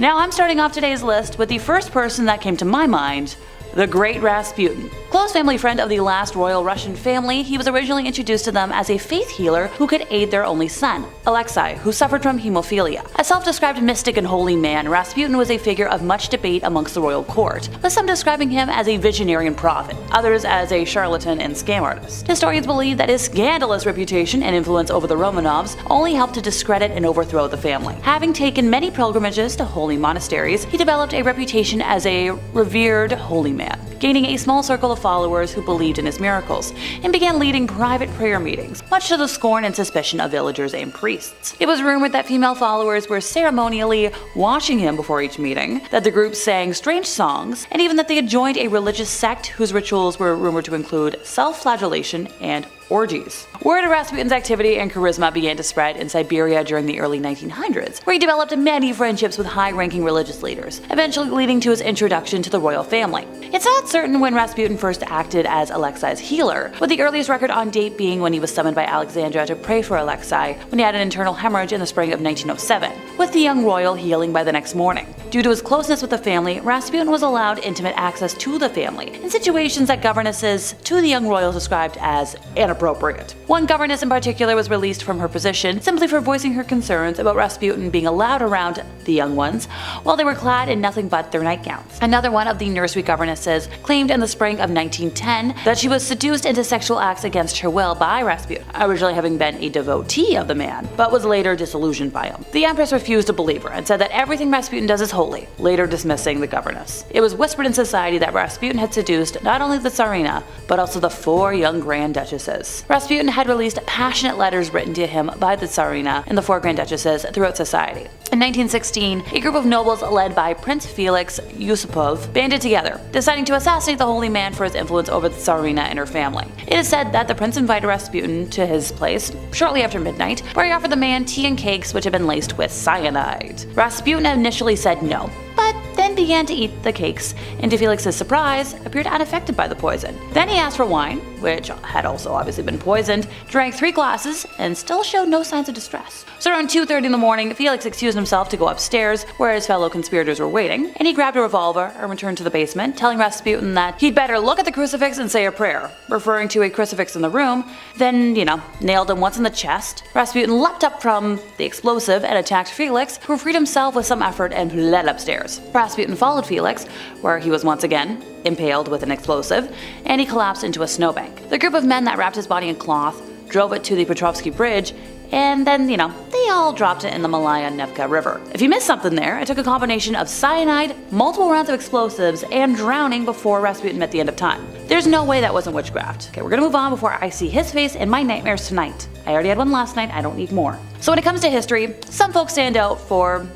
Now I'm starting off today's list with the first person that came to my mind, the Great Rasputin. Close family friend of the last royal Russian family, he was originally introduced to them as a faith healer who could aid their only son, Alexei, who suffered from hemophilia. A self-described mystic and holy man, Rasputin was a figure of much debate amongst the royal court, with some describing him as a visionary and prophet, others as a charlatan and scam artist. Historians believe that his scandalous reputation and influence over the Romanovs only helped to discredit and overthrow the family. Having taken many pilgrimages to holy monasteries, he developed a reputation as a revered holy man, gaining a small circle of followers who believed in his miracles, and began leading private prayer meetings, much to the scorn and suspicion of villagers and priests. It was rumored that female followers were ceremonially washing him before each meeting, that the group sang strange songs, and even that they had joined a religious sect whose rituals were rumored to include self-flagellation and orgies. Word of Rasputin's activity and charisma began to spread in Siberia during the early 1900s, where he developed many friendships with high-ranking religious leaders, eventually leading to his introduction to the royal family. It's not certain when Rasputin first acted as Alexei's healer, with the earliest record on date being when he was summoned by Alexandra to pray for Alexei when he had an internal hemorrhage in the spring of 1907, with the young royal healing by the next morning. Due to his closeness with the family, Rasputin was allowed intimate access to the family, in situations that governesses to the young royals described as inappropriate. One governess in particular was released from her position simply for voicing her concerns about Rasputin being allowed around the young ones while they were clad in nothing but their nightgowns. Another one of the nursery governesses claimed in the spring of 1910 that she was seduced into sexual acts against her will by Rasputin, originally having been a devotee of the man, but was later disillusioned by him. The empress refused to believe her and said that everything Rasputin does is holy, later dismissing the governess. It was whispered in society that Rasputin had seduced not only the Tsarina, but also the 4 young grand duchesses. Rasputin had released passionate letters written to him by the Tsarina and the 4 grand duchesses throughout society. In 1916, a group of nobles led by Prince Felix Yusupov banded together, deciding to assassinate the holy man for his influence over the Tsarina and her family. It is said that the prince invited Rasputin to his place shortly after midnight, where he offered the man tea and cakes which had been laced with cyanide. Rasputin initially said no, but then began to eat the cakes, and to Felix's surprise, appeared unaffected by the poison. Then he asked for wine, which had also obviously been poisoned, drank 3 glasses, and still showed no signs of distress. So around 2:30 in the morning, Felix excused himself to go upstairs, where his fellow conspirators were waiting, and he grabbed a revolver and returned to the basement, telling Rasputin that he'd better look at the crucifix and say a prayer, referring to a crucifix in the room, then, nailed him once in the chest. Rasputin leapt up from the explosive and attacked Felix, who freed himself with some effort and fled upstairs. Rasputin followed Felix, where he was once again impaled with an explosive, and he collapsed into a snowbank. The group of men that wrapped his body in cloth drove it to the Petrovsky Bridge, and then, they all dropped it in the Malaya Nevka River. If you missed something there, it took a combination of cyanide, multiple rounds of explosives, and drowning before Rasputin met the end of time. There's no way that wasn't witchcraft. Okay, we're gonna move on before I see his face in my nightmares tonight. I already had one last night, I don't need more. So when it comes to history, some folks stand out for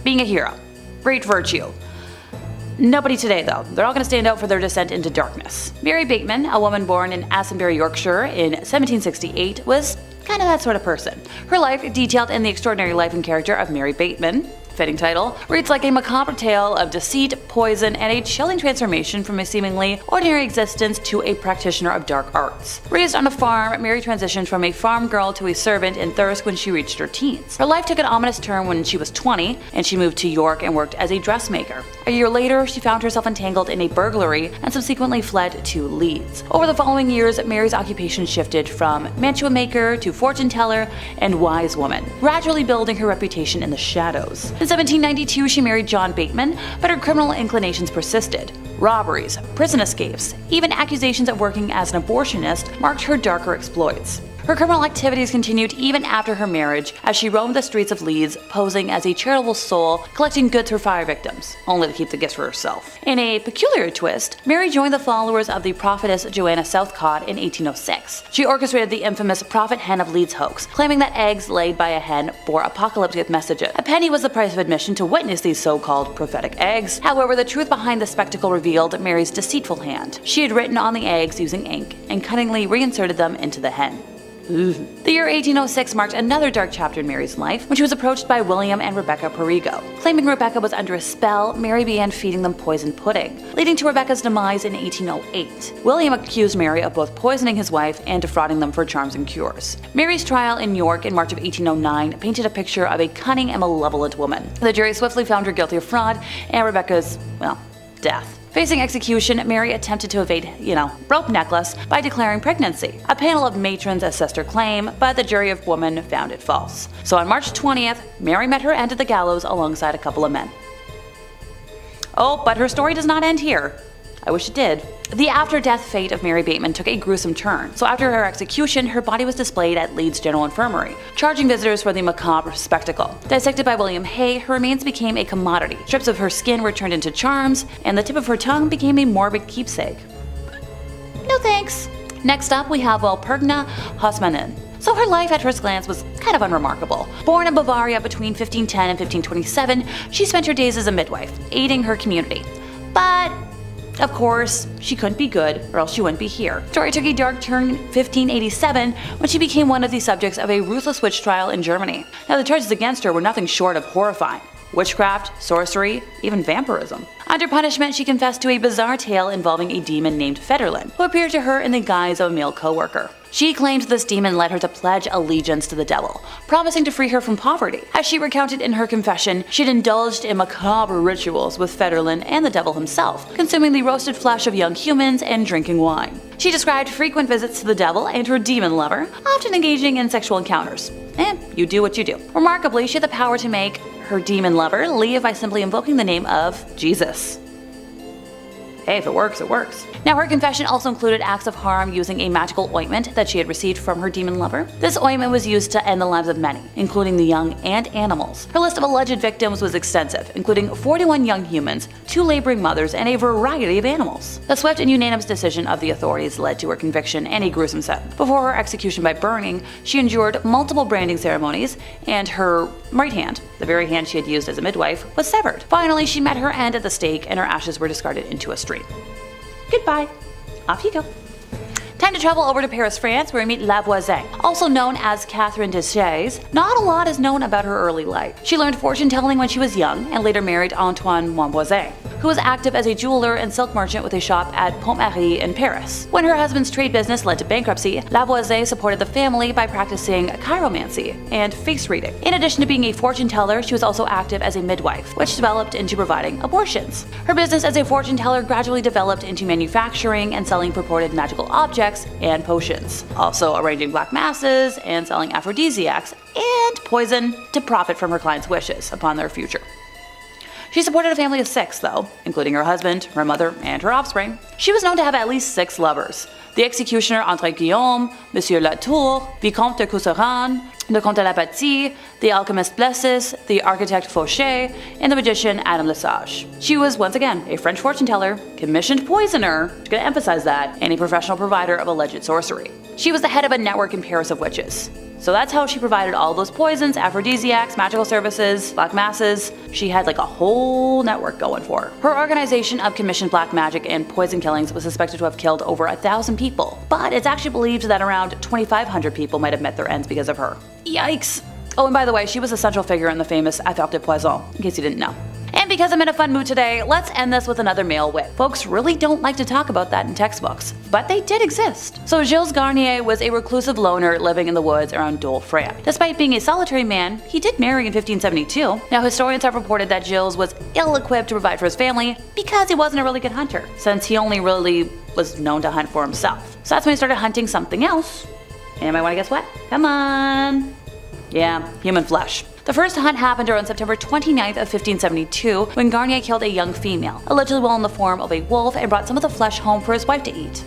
being a hero, great virtue. Nobody today though. They're all going to stand out for their descent into darkness. Mary Bateman, a woman born in Assenbury, Yorkshire in 1768, was kind of that sort of person. Her life, detailed in The Extraordinary Life and Character of Mary Bateman, fitting title, reads like a macabre tale of deceit, poison, and a chilling transformation from a seemingly ordinary existence to a practitioner of dark arts. Raised on a farm, Mary transitioned from a farm girl to a servant in Thirsk when she reached her teens. Her life took an ominous turn when she was 20, and she moved to York and worked as a dressmaker. A year later, she found herself entangled in a burglary and subsequently fled to Leeds. Over the following years, Mary's occupation shifted from mantua maker to fortune teller and wise woman, gradually building her reputation in the shadows. In 1792, she married John Bateman, but her criminal inclinations persisted. Robberies, prison escapes, even accusations of working as an abortionist marked her darker exploits. Her criminal activities continued even after her marriage, as she roamed the streets of Leeds, posing as a charitable soul, collecting goods for fire victims, only to keep the gifts for herself. In a peculiar twist, Mary joined the followers of the prophetess Joanna Southcott in 1806. She orchestrated the infamous Prophet Hen of Leeds hoax, claiming that eggs laid by a hen bore apocalyptic messages. A penny was the price of admission to witness these so-called prophetic eggs. However, the truth behind the spectacle revealed Mary's deceitful hand. She had written on the eggs using ink and cunningly reinserted them into the hen. The year 1806 marked another dark chapter in Mary's life when she was approached by William and Rebecca Perigo. Claiming Rebecca was under a spell, Mary began feeding them poisoned pudding, leading to Rebecca's demise in 1808. William accused Mary of both poisoning his wife and defrauding them for charms and cures. Mary's trial in York in March of 1809 painted a picture of a cunning and malevolent woman. The jury swiftly found her guilty of fraud and Rebecca's, well, death. Facing execution, Mary attempted to evade, rope necklace by declaring pregnancy. A panel of matrons assessed her claim, but the jury of women found it false. So on March 20th, Mary met her end at the gallows alongside a couple of men. Oh, but her story does not end here. I wish it did. The after-death fate of Mary Bateman took a gruesome turn, so after her execution, her body was displayed at Leeds General Infirmary, charging visitors for the macabre spectacle. Dissected by William Hay, her remains became a commodity. Strips of her skin were turned into charms, and the tip of her tongue became a morbid keepsake. No thanks. Next up, we have Perna Hosmann. So her life at first glance was kind of unremarkable. Born in Bavaria between 1510 and 1527, she spent her days as a midwife, aiding her community. But of course, she couldn't be good, or else she wouldn't be here. The story took a dark turn in 1587 when she became one of the subjects of a ruthless witch trial in Germany. Now, the charges against her were nothing short of horrifying. Witchcraft, sorcery, even vampirism. Under punishment, she confessed to a bizarre tale involving a demon named Federlin, who appeared to her in the guise of a male co-worker. She claimed this demon led her to pledge allegiance to the devil, promising to free her from poverty. As she recounted in her confession, she'd indulged in macabre rituals with Federlin and the devil himself, consuming the roasted flesh of young humans and drinking wine. She described frequent visits to the devil and her demon lover, often engaging in sexual encounters. You do what you do. Remarkably, she had the power to make her demon lover leave by simply invoking the name of Jesus. Hey, if it works, it works. Now, her confession also included acts of harm using a magical ointment that she had received from her demon lover. This ointment was used to end the lives of many, including the young and animals. Her list of alleged victims was extensive, including 41 young humans, 2 laboring mothers, and a variety of animals. The swift and unanimous decision of the authorities led to her conviction and a gruesome sentence. Before her execution by burning, she endured multiple branding ceremonies, and her right hand, the very hand she had used as a midwife, was severed. Finally, she met her end at the stake, and her ashes were discarded into a stream. Goodbye. Off you go. Time to travel over to Paris, France, where we meet La Voisin, also known as Catherine Deschaise. Not a lot is known about her early life. She learned fortune telling when she was young and later married Antoine Montboisin, who was active as a jeweler and silk merchant with a shop at Pont-Marie in Paris. When her husband's trade business led to bankruptcy, La Voisin supported the family by practicing chiromancy and face reading. In addition to being a fortune teller, she was also active as a midwife, which developed into providing abortions. Her business as a fortune teller gradually developed into manufacturing and selling purported magical objects and potions, also arranging black masses and selling aphrodisiacs and poison to profit from her clients' wishes upon their future. She supported a family of 6, though, including her husband, her mother, and her offspring. She was known to have at least 6 lovers: the executioner André Guillaume, Monsieur Latour, Vicomte de Cousseran, the Comte de la Bâtie, the alchemist Blessis, the architect Fauché, and the magician Adam Lesage. She was, once again, a French fortune teller, commissioned poisoner, I'm going to emphasize that, and a professional provider of alleged sorcery. She was the head of a network in Paris of witches. So that's how she provided all those poisons, aphrodisiacs, magical services, black masses. She had like a whole network going for her. Her organization of commissioned black magic and poison killings was suspected to have killed over 1,000 people, but it's actually believed that around 2,500 people might have met their ends because of her. Yikes! Oh, and by the way, she was a central figure in the famous Affaire de Poison, in case you didn't know. And because I'm in a fun mood today, let's end this with another male wit. Folks really don't like to talk about that in textbooks, but they did exist. So Gilles Garnier was a reclusive loner living in the woods around Dole, France. Despite being a solitary man, he did marry in 1572. Now, historians have reported that Gilles was ill-equipped to provide for his family because he wasn't a really good hunter, since he only really was known to hunt for himself. So that's when he started hunting something else. Anybody want to guess what? Come on. Yeah, human flesh. The first hunt happened around September 29th of 1572 when Garnier killed a young female, allegedly while in the form of a wolf, and brought some of the flesh home for his wife to eat.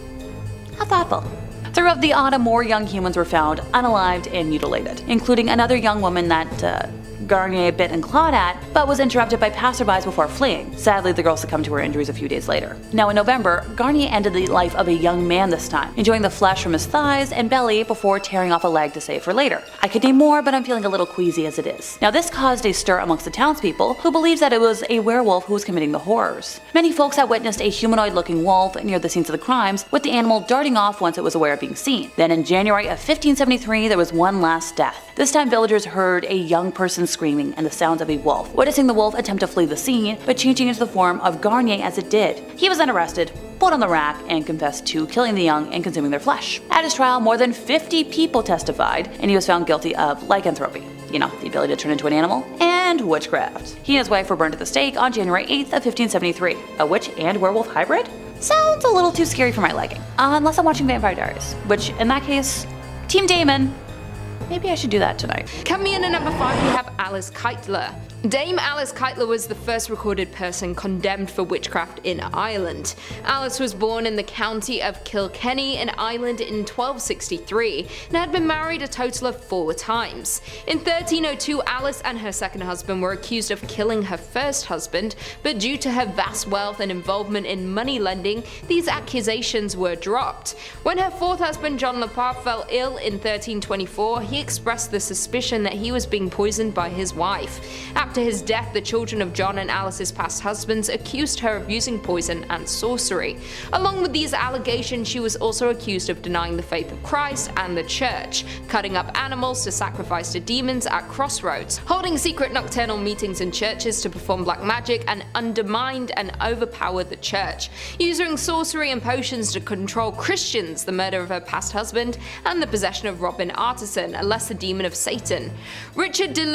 How thoughtful. Throughout the autumn, more young humans were found unalived and mutilated, including another young woman that Garnier bit and clawed at, but was interrupted by passerbys before fleeing. Sadly, the girl succumbed to her injuries a few days later. Now in November, Garnier ended the life of a young man this time, enjoying the flesh from his thighs and belly before tearing off a leg to save for later. I could name more, but I'm feeling a little queasy as it is. Now this caused a stir amongst the townspeople, who believed that it was a werewolf who was committing the horrors. Many folks had witnessed a humanoid-looking wolf near the scenes of the crimes, with the animal darting off once it was aware of being seen. Then in January of 1573, there was one last death. This time villagers heard a young person screaming and the sounds of a wolf, witnessing the wolf attempt to flee the scene, but changing into the form of Garnier as it did. He was then arrested, put on the rack, and confessed to killing the young and consuming their flesh. At his trial, more than 50 people testified, and he was found guilty of lycanthropy, you know, the ability to turn into an animal, and witchcraft. He and his wife were burned at the stake on January 8th of 1573. A witch and werewolf hybrid? Sounds a little too scary for my liking. Unless I'm watching Vampire Diaries, which in that case, Team Damon. Maybe I should do that tonight. Coming in at number 5 we have Alice Keitler. Dame Alice Keitler was the first recorded person condemned for witchcraft in Ireland. Alice was born in the county of Kilkenny in Ireland in 1263 and had been married a total of 4 times. In 1302, Alice and her second husband were accused of killing her first husband, but due to her vast wealth and involvement in money lending, these accusations were dropped. When her fourth husband John Lepar fell ill in 1324, he expressed the suspicion that he was being poisoned by his wife. After his death, the children of John and Alice's past husbands accused her of using poison and sorcery. Along with these allegations, she was also accused of denying the faith of Christ and the church, cutting up animals to sacrifice to demons at crossroads, holding secret nocturnal meetings in churches to perform black magic and undermined and overpowered the church, using sorcery and potions to control Christians, the murder of her past husband, and the possession of Robin Artisan, a lesser demon of Satan. Richard de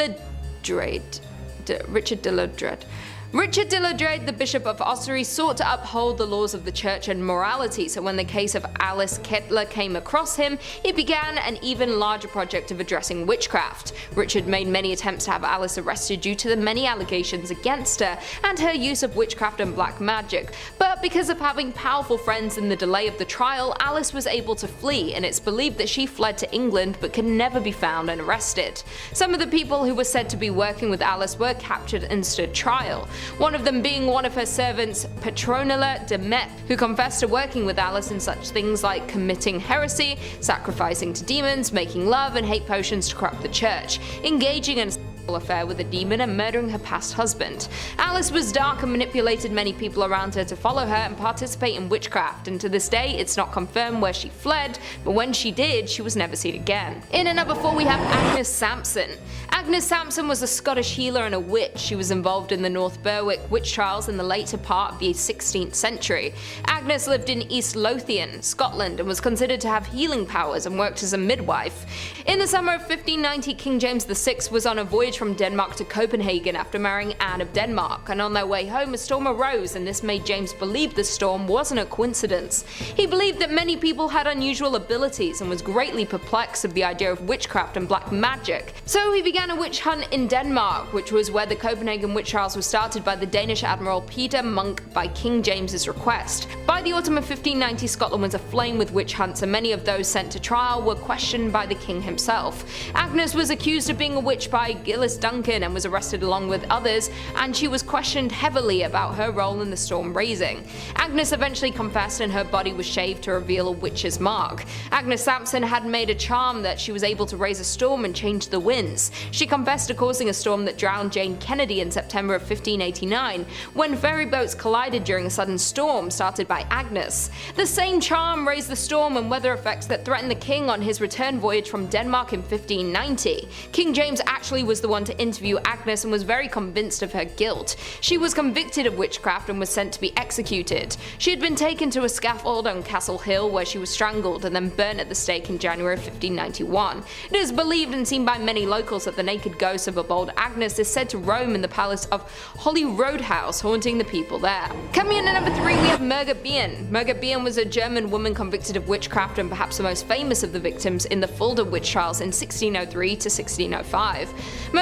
la Drade, the Bishop of Ossory, sought to uphold the laws of the church and morality, so when the case of Alice Keitler came across him, he began an even larger project of addressing witchcraft. Richard made many attempts to have Alice arrested due to the many allegations against her and her use of witchcraft and black magic, but because of having powerful friends in the delay of the trial, Alice was able to flee, and it's believed that she fled to England but could never be found and arrested. Some of the people who were said to be working with Alice were captured and stood trial. One of them being one of her servants, Petronilla de Metz, who confessed to working with Alice in such things like committing heresy, sacrificing to demons, making love and hate potions to corrupt the church, engaging in affair with a demon and murdering her past husband. Alice was dark and manipulated many people around her to follow her and participate in witchcraft, and to this day it's not confirmed where she fled, but when she did, she was never seen again. In at number 4 we have Agnes Samson. Agnes Samson was a Scottish healer and a witch. She was involved in the North Berwick witch trials in the later part of the 16th century. Agnes lived in East Lothian, Scotland, and was considered to have healing powers and worked as a midwife. In the summer of 1590, King James VI was on a voyage from Denmark to Copenhagen after marrying Anne of Denmark, and on their way home a storm arose, and this made James believe the storm wasn't a coincidence. He believed that many people had unusual abilities and was greatly perplexed of the idea of witchcraft and black magic. So he began a witch hunt in Denmark, which was where the Copenhagen witch trials were started by the Danish Admiral Peter Munk by King James's request. By the autumn of 1590, Scotland was aflame with witch hunts, and many of those sent to trial were questioned by the king himself. Agnes was accused of being a witch by Helen Duncan and was arrested along with others, and she was questioned heavily about her role in the storm raising. Agnes eventually confessed, and her body was shaved to reveal a witch's mark. Agnes Samson had made a charm that she was able to raise a storm and change the winds. She confessed to causing a storm that drowned Jane Kennedy in September of 1589, when ferry boats collided during a sudden storm started by Agnes. The same charm raised the storm and weather effects that threatened the king on his return voyage from Denmark in 1590. King James actually was the one to interview Agnes and was very convinced of her guilt. She was convicted of witchcraft and was sent to be executed. She had been taken to a scaffold on Castle Hill, where she was strangled and then burnt at the stake in January 1591. It is believed and seen by many locals that the naked ghost of a bold Agnes is said to roam in the palace of Holyrood House, haunting the people there. Coming in at number 3 we have Margaret Bean. Margaret Bean was a German woman convicted of witchcraft and perhaps the most famous of the victims in the Fulda witch trials in 1603 to 1605.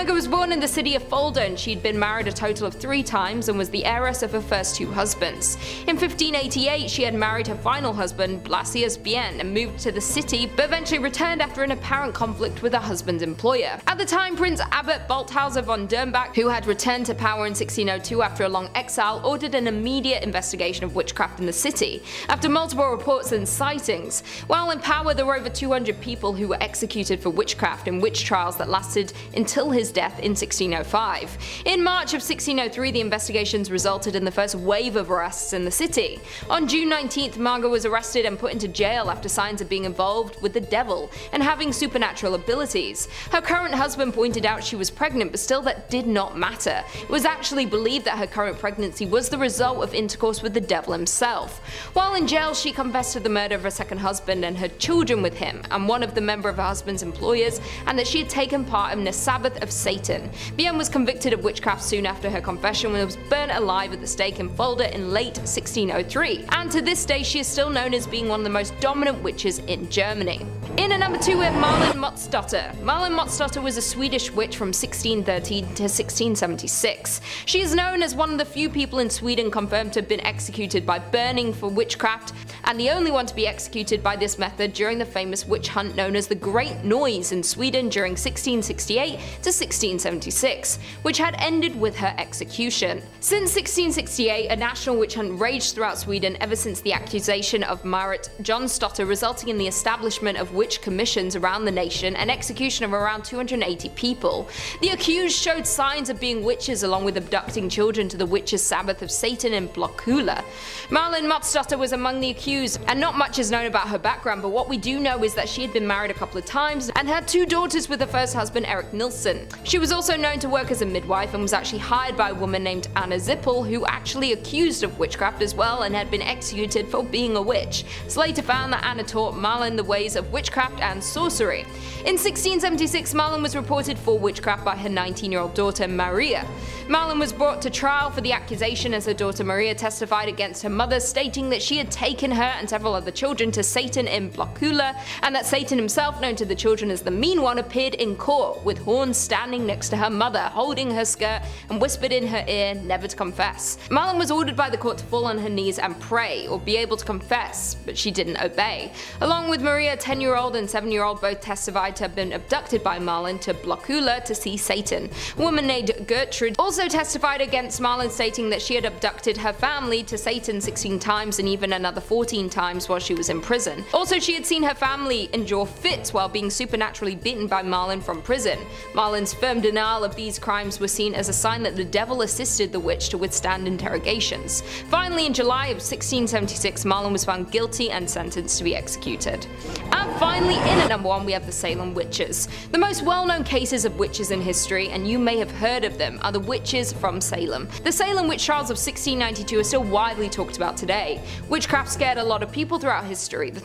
Murga was born in the city of Fulda, and she'd been married a total of 3 times and was the heiress of her first 2 husbands. In 1588, she had married her final husband, Lassis Berita, and moved to the city, but eventually returned after an apparent conflict with her husband's employer. At the time, Prince Abbot Balthasar von Dernbach, who had returned to power in 1602 after a long exile, ordered an immediate investigation of witchcraft in the city, after multiple reports and sightings. While in power, there were over 200 people who were executed for witchcraft in witch trials that lasted until his death in 1605. In March of 1603, the investigations resulted in the first wave of arrests in the city. On June 19th, Marga was arrested and put into jail after signs of being involved with the devil and having supernatural abilities. Her current husband pointed out she was pregnant, but still that did not matter. It was actually believed that her current pregnancy was the result of intercourse with the devil himself. While in jail, she confessed to the murder of her second husband and her children with him, and one of the member of her husband's employers, and that she had taken part in the Sabbath of Satan. Berita was convicted of witchcraft soon after her confession and was burnt alive at the stake in Fulda in late 1603, and to this day she is still known as being one of the most dominant witches in Germany. In at number 2 we have Maron Motter. Maron Motter was a Swedish witch from 1613 to 1676. She is known as one of the few people in Sweden confirmed to have been executed by burning for witchcraft, and the only one to be executed by this method during the famous witch hunt known as the Great Noise in Sweden during 1668 to 1676, which had ended with her execution. Since 1668, a national witch hunt raged throughout Sweden ever since the accusation of Marit Jonsdotter, resulting in the establishment of witch commissions around the nation and execution of around 280 people. The accused showed signs of being witches, along with abducting children to the witches' Sabbath of Satan in Blockula. Maron Motter was among the accused, and not much is known about her background, but what we do know is that she had been married a couple of times and had 2 daughters with her first husband, Eric Nilsson. She was also known to work as a midwife and was actually hired by a woman named Anna Zippel, who actually accused of witchcraft as well and had been executed for being a witch. It's later found that Anna taught Maron the ways of witchcraft and sorcery. In 1676, Maron was reported for witchcraft by her 19-year-old daughter Maria. Maron was brought to trial for the accusation as her daughter Maria testified against her mother, stating that she had taken her and several other children to Satan in Blockula, and that Satan himself, known to the children as the Mean One, appeared in court with horns standing next to her mother, holding her skirt, and whispered in her ear never to confess. Maron was ordered by the court to fall on her knees and pray, or be able to confess, but she didn't obey. Along with Maria, 10-year-old and 7-year-old both testified to have been abducted by Maron to Blockula to see Satan. A woman named Gertrude also testified against Maron, stating that she had abducted her family to Satan 16 times and even another 14 times while she was in prison. Also, she had seen her family endure fits while being supernaturally beaten by Maron from prison. Maron's firm denial of these crimes was seen as a sign that the devil assisted the witch to withstand interrogations. Finally, in July of 1676, Maron was found guilty and sentenced to be executed. And finally, in at number 1 we have the Salem Witches. The most well-known cases of witches in history, and you may have heard of them, are the witches from Salem. The Salem witch trials of 1692 are still widely talked about today. Witchcraft scared a lot of people throughout history. The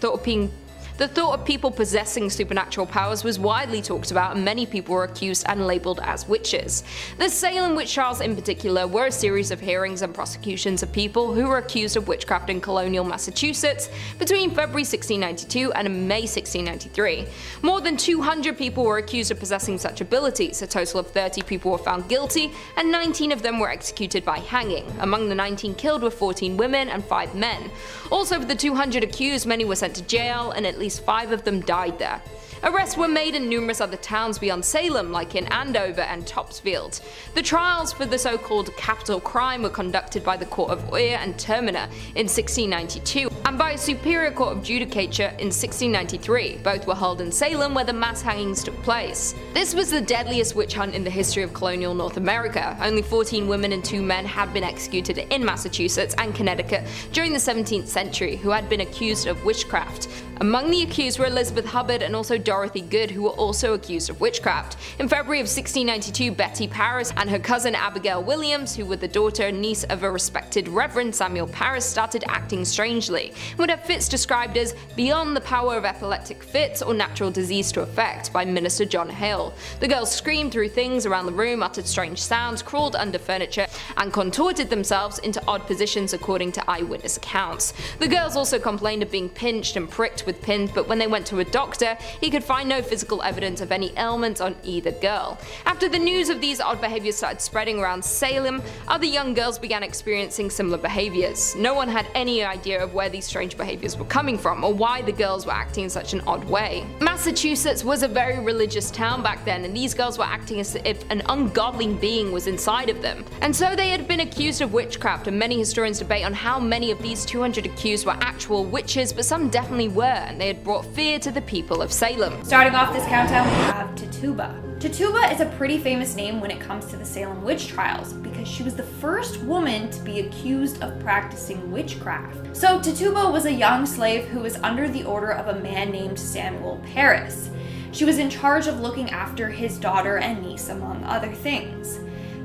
thought of people possessing supernatural powers was widely talked about, and many people were accused and labelled as witches. The Salem witch trials in particular were a series of hearings and prosecutions of people who were accused of witchcraft in colonial Massachusetts between February 1692 and May 1693. More than 200 people were accused of possessing such abilities. A total of 30 people were found guilty, and 19 of them were executed by hanging. Among the 19 killed were 14 women and 5 men. Also, of the 200 accused, many were sent to jail, and at least 5 of them died there. Arrests were made in numerous other towns beyond Salem, like in Andover and Topsfield. The trials for the so-called capital crime were conducted by the Court of Weir and Termina in 1692, and by a Superior Court of Judicature in 1693. Both were held in Salem, where the mass hangings took place. This was the deadliest witch hunt in the history of colonial North America. Only 14 women and 2 men had been executed in Massachusetts and Connecticut during the 17th century who had been accused of witchcraft. Among the accused were Elizabeth Hubbard and also Dorothy Good, who were also accused of witchcraft. In February of 1692, Betty Parris and her cousin Abigail Williams, who were the daughter and niece of a respected Reverend Samuel Parris, started acting strangely, and would have fits described as beyond the power of epileptic fits or natural disease to affect by Minister John Hale. The girls screamed, threw things around the room, uttered strange sounds, crawled under furniture, and contorted themselves into odd positions according to eyewitness accounts. The girls also complained of being pinched and pricked with pins, but when they went to a doctor, he could find no physical evidence of any ailments on either girl. After the news of these odd behaviors started spreading around Salem, other young girls began experiencing similar behaviors. No one had any idea of where these strange behaviors were coming from, or why the girls were acting in such an odd way. Massachusetts was a very religious town back then, and these girls were acting as if an ungodly being was inside of them. And so they had been accused of witchcraft, and many historians debate on how many of these 200 accused were actual witches, but some definitely were, and they had brought fear to the people of Salem. Starting off this countdown, we have Tituba. Tituba is a pretty famous name when it comes to the Salem witch trials because she was the first woman to be accused of practicing witchcraft. So Tituba was a young slave who was under the order of a man named Samuel Parris. She was in charge of looking after his daughter and niece, among other things.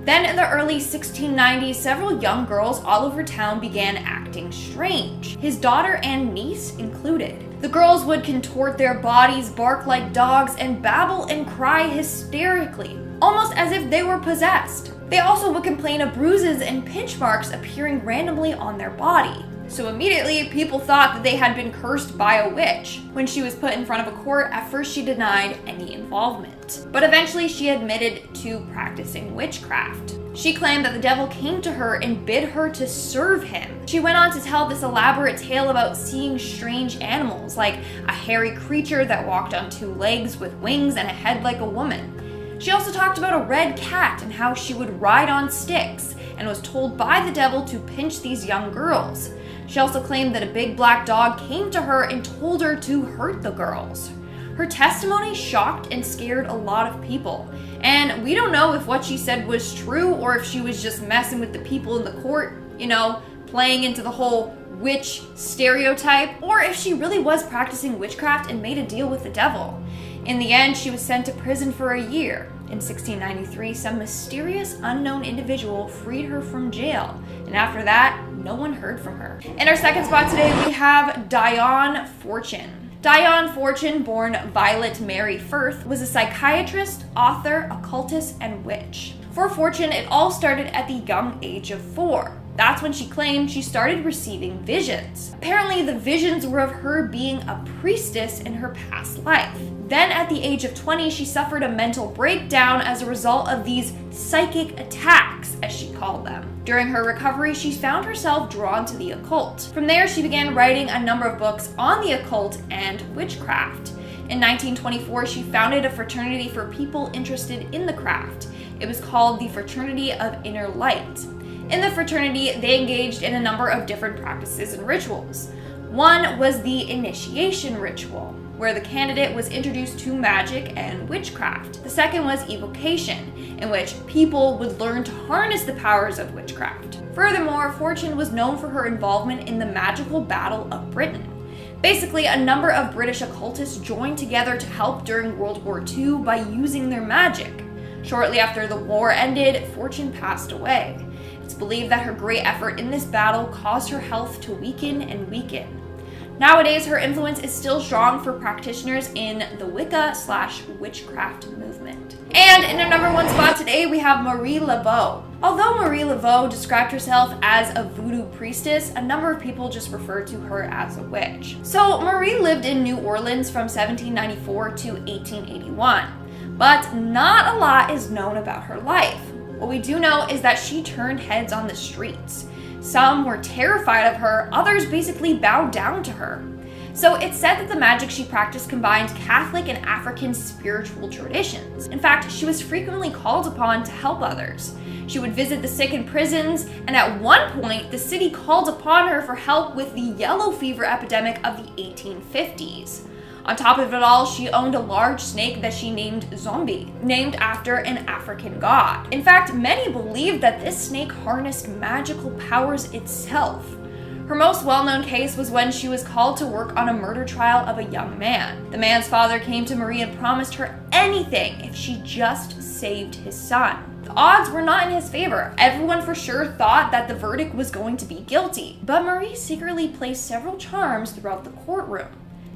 Then in the early 1690s, several young girls all over town began acting strange, his daughter and niece included. The girls would contort their bodies, bark like dogs, and babble and cry hysterically, almost as if they were possessed. They also would complain of bruises and pinch marks appearing randomly on their body. So immediately, people thought that they had been cursed by a witch. When she was put in front of a court, at first she denied any involvement. But eventually she admitted to practicing witchcraft. She claimed that the devil came to her and bid her to serve him. She went on to tell this elaborate tale about seeing strange animals, like a hairy creature that walked on two legs with wings and a head like a woman. She also talked about a red cat and how she would ride on sticks, and was told by the devil to pinch these young girls. She also claimed that a big black dog came to her and told her to hurt the girls. Her testimony shocked and scared a lot of people, and we don't know if what she said was true or if she was just messing with the people in the court, playing into the whole witch stereotype, or if she really was practicing witchcraft and made a deal with the devil. In the end, she was sent to prison for a year. In 1693, some mysterious unknown individual freed her from jail, and after that, no one heard from her. In our second spot today, we have Diona Fortune. Diona Fortune, born Violet Mary Firth, was a psychiatrist, author, occultist, and witch. For Fortune, it all started at the young age of 4. That's when she claimed she started receiving visions. Apparently, the visions were of her being a priestess in her past life. Then at the age of 20, she suffered a mental breakdown as a result of these psychic attacks, as she called them. During her recovery, she found herself drawn to the occult. From there, she began writing a number of books on the occult and witchcraft. In 1924, she founded a fraternity for people interested in the craft. It was called the Fraternity of Inner Light. In the fraternity, they engaged in a number of different practices and rituals. One was the initiation ritual, where the candidate was introduced to magic and witchcraft. The second was evocation, in which people would learn to harness the powers of witchcraft. Furthermore, Fortune was known for her involvement in the magical Battle of Britain. Basically, a number of British occultists joined together to help during World War II by using their magic. Shortly after the war ended, Fortune passed away. It's believed that her great effort in this battle caused her health to weaken and weaken. Nowadays, her influence is still strong for practitioners in the Wicca/witchcraft movement. And in our number 1 spot today, we have Marie Laveau. Although Marie Laveau described herself as a voodoo priestess, a number of people just referred to her as a witch. So Marie lived in New Orleans from 1794 to 1881, but not a lot is known about her life. What we do know is that she turned heads on the streets. Some were terrified of her, others basically bowed down to her. So it's said that the magic she practiced combined Catholic and African spiritual traditions. In fact, she was frequently called upon to help others. She would visit the sick in prisons, and at one point, the city called upon her for help with the yellow fever epidemic of the 1850s. On top of it all, she owned a large snake that she named Zombie, named after an African god. In fact, many believe that this snake harnessed magical powers itself. Her most well-known case was when she was called to work on a murder trial of a young man. The man's father came to Marie and promised her anything if she just saved his son. The odds were not in his favor. Everyone for sure thought that the verdict was going to be guilty, but Marie secretly placed several charms throughout the courtroom.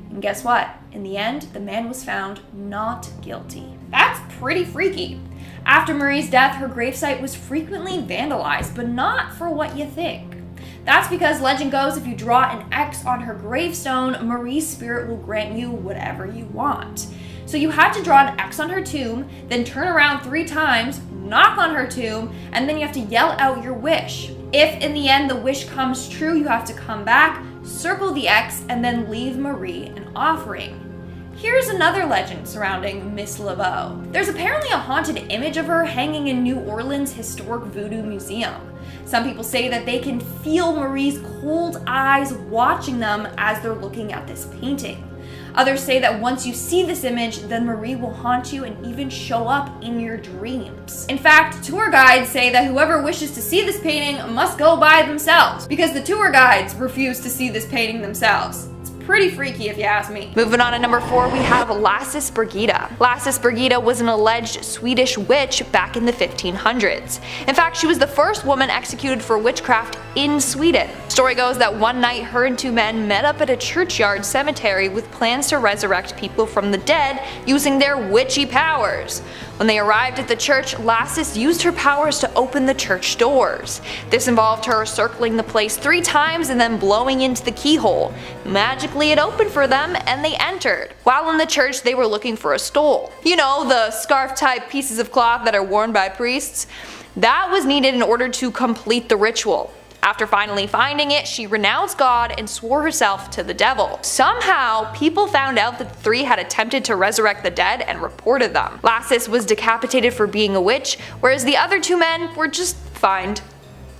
And guess what? In the end, the man was found not guilty. That's pretty freaky. After Marie's death, her gravesite was frequently vandalized, but not for what you think. That's because legend goes if you draw an X on her gravestone, Marie's spirit will grant you whatever you want. So you had to draw an X on her tomb, then turn around 3 times, knock on her tomb, and then you have to yell out your wish. If in the end the wish comes true, you have to come back, circle the X, and then leave Marie an offering. Here's another legend surrounding Miss Laveau. There's apparently a haunted image of her hanging in New Orleans' historic voodoo museum. Some people say that they can feel Marie's cold eyes watching them as they're looking at this painting. Others say that once you see this image, then Marie will haunt you and even show up in your dreams. In fact, tour guides say that whoever wishes to see this painting must go by themselves, because the tour guides refuse to see this painting themselves. Pretty freaky if you ask me. Moving on to number 4, we have Lassis Berita. Lassis Berita was an alleged Swedish witch back in the 1500s. In fact, she was the first woman executed for witchcraft in Sweden. Story goes that one night her and 2 men met up at a churchyard cemetery with plans to resurrect people from the dead using their witchy powers. When they arrived at the church, Lassis used her powers to open the church doors. This involved her circling the place 3 times and then blowing into the keyhole. Magically it opened for them and they entered. While in the church they were looking for a stole. You know, the scarf type pieces of cloth that are worn by priests? That was needed in order to complete the ritual. After finally finding it, she renounced God and swore herself to the devil. Somehow, people found out that the 3 had attempted to resurrect the dead and reported them. Lassis was decapitated for being a witch, whereas the other 2 men were just fined.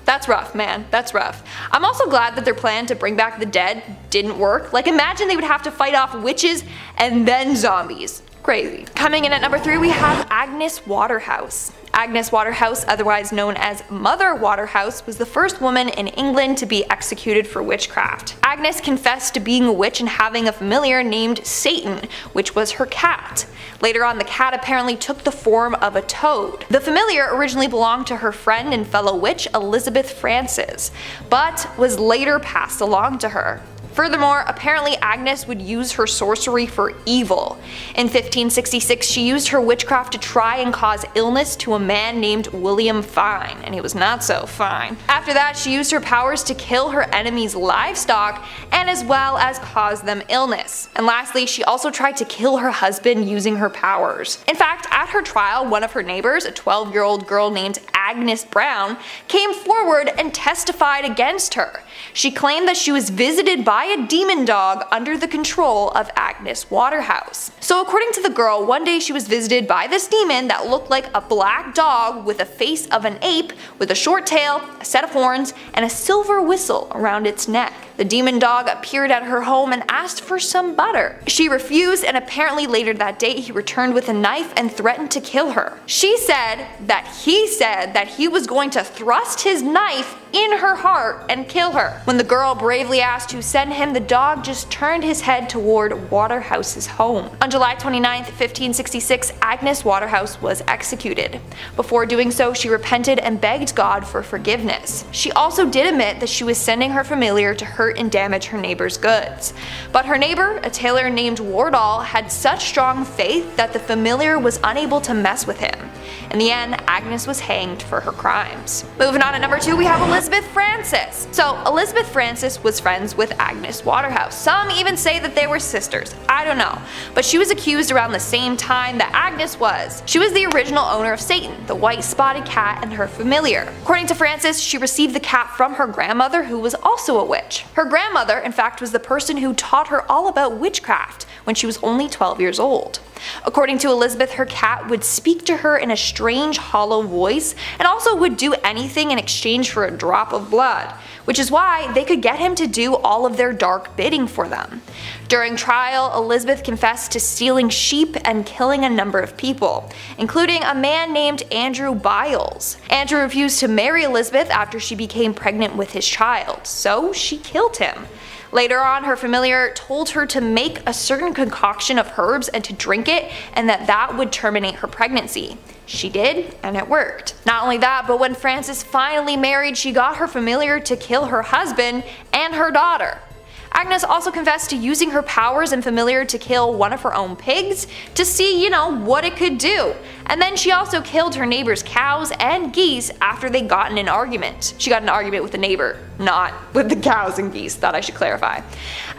That's rough, man. That's rough. I'm also glad that their plan to bring back the dead didn't work. Like, imagine they would have to fight off witches and then zombies. Crazy. Coming in at number 3, we have Agnes Waterhouse. Agnes Waterhouse, otherwise known as Mother Waterhouse, was the first woman in England to be executed for witchcraft. Agnes confessed to being a witch and having a familiar named Satan, which was her cat. Later on, the cat apparently took the form of a toad. The familiar originally belonged to her friend and fellow witch Elizabeth Frances, but was later passed along to her. Furthermore, apparently Agnes would use her sorcery for evil. In 1566, she used her witchcraft to try and cause illness to a man named William Fine, and he was not so fine. After that, she used her powers to kill her enemies' livestock and as well as cause them illness. And lastly, she also tried to kill her husband using her powers. In fact, at her trial, one of her neighbors, a 12-year-old girl named Agnes Brown, came forward and testified against her. She claimed that she was visited by a demon dog under the control of Agnes Waterhouse. So according to the girl, one day she was visited by this demon that looked like a black dog with a face of an ape with a short tail, a set of horns, and a silver whistle around its neck. The demon dog appeared at her home and asked for some butter. She refused, and apparently later that day he returned with a knife and threatened to kill her. She said that he was going to thrust his knife in her heart and kill her. When the girl bravely asked to send him, the dog just turned his head toward Waterhouse's home. On July 29, 1566, Agnes Waterhouse was executed. Before doing so, she repented and begged God for forgiveness. She also did admit that she was sending her familiar to hurt and damage her neighbor's goods. But her neighbor, a tailor named Wardall, had such strong faith that the familiar was unable to mess with him. In the end, Agnes was hanged for her crimes. Moving on to number 2, we have Elizabeth Frances. So Elizabeth Frances was friends with Agnes Waterhouse. Some even say that they were sisters. I don't know. But she was accused around the same time that Agnes was. She was the original owner of Satan, the white spotted cat, and her familiar. According to Frances, she received the cat from her grandmother, who was also a witch. Her grandmother, in fact, was the person who taught her all about witchcraft when she was only 12 years old. According to Elizabeth, her cat would speak to her in a strange hollow voice and also would do anything in exchange for a drop of blood, which is why they could get him to do all of their dark bidding for them. During trial, Elizabeth confessed to stealing sheep and killing a number of people, including a man named Andrew Biles. Andrew refused to marry Elizabeth after she became pregnant with his child, so she killed him. Later on, her familiar told her to make a certain concoction of herbs and to drink it, and that would terminate her pregnancy. She did, and it worked. Not only that, but when Frances finally married, she got her familiar to kill her husband and her daughter. Agnes also confessed to using her powers and familiar to kill one of her own pigs to see, what it could do. And then she also killed her neighbor's cows and geese after they got in an argument. She got in an argument with the neighbor, not with the cows and geese, thought I should clarify.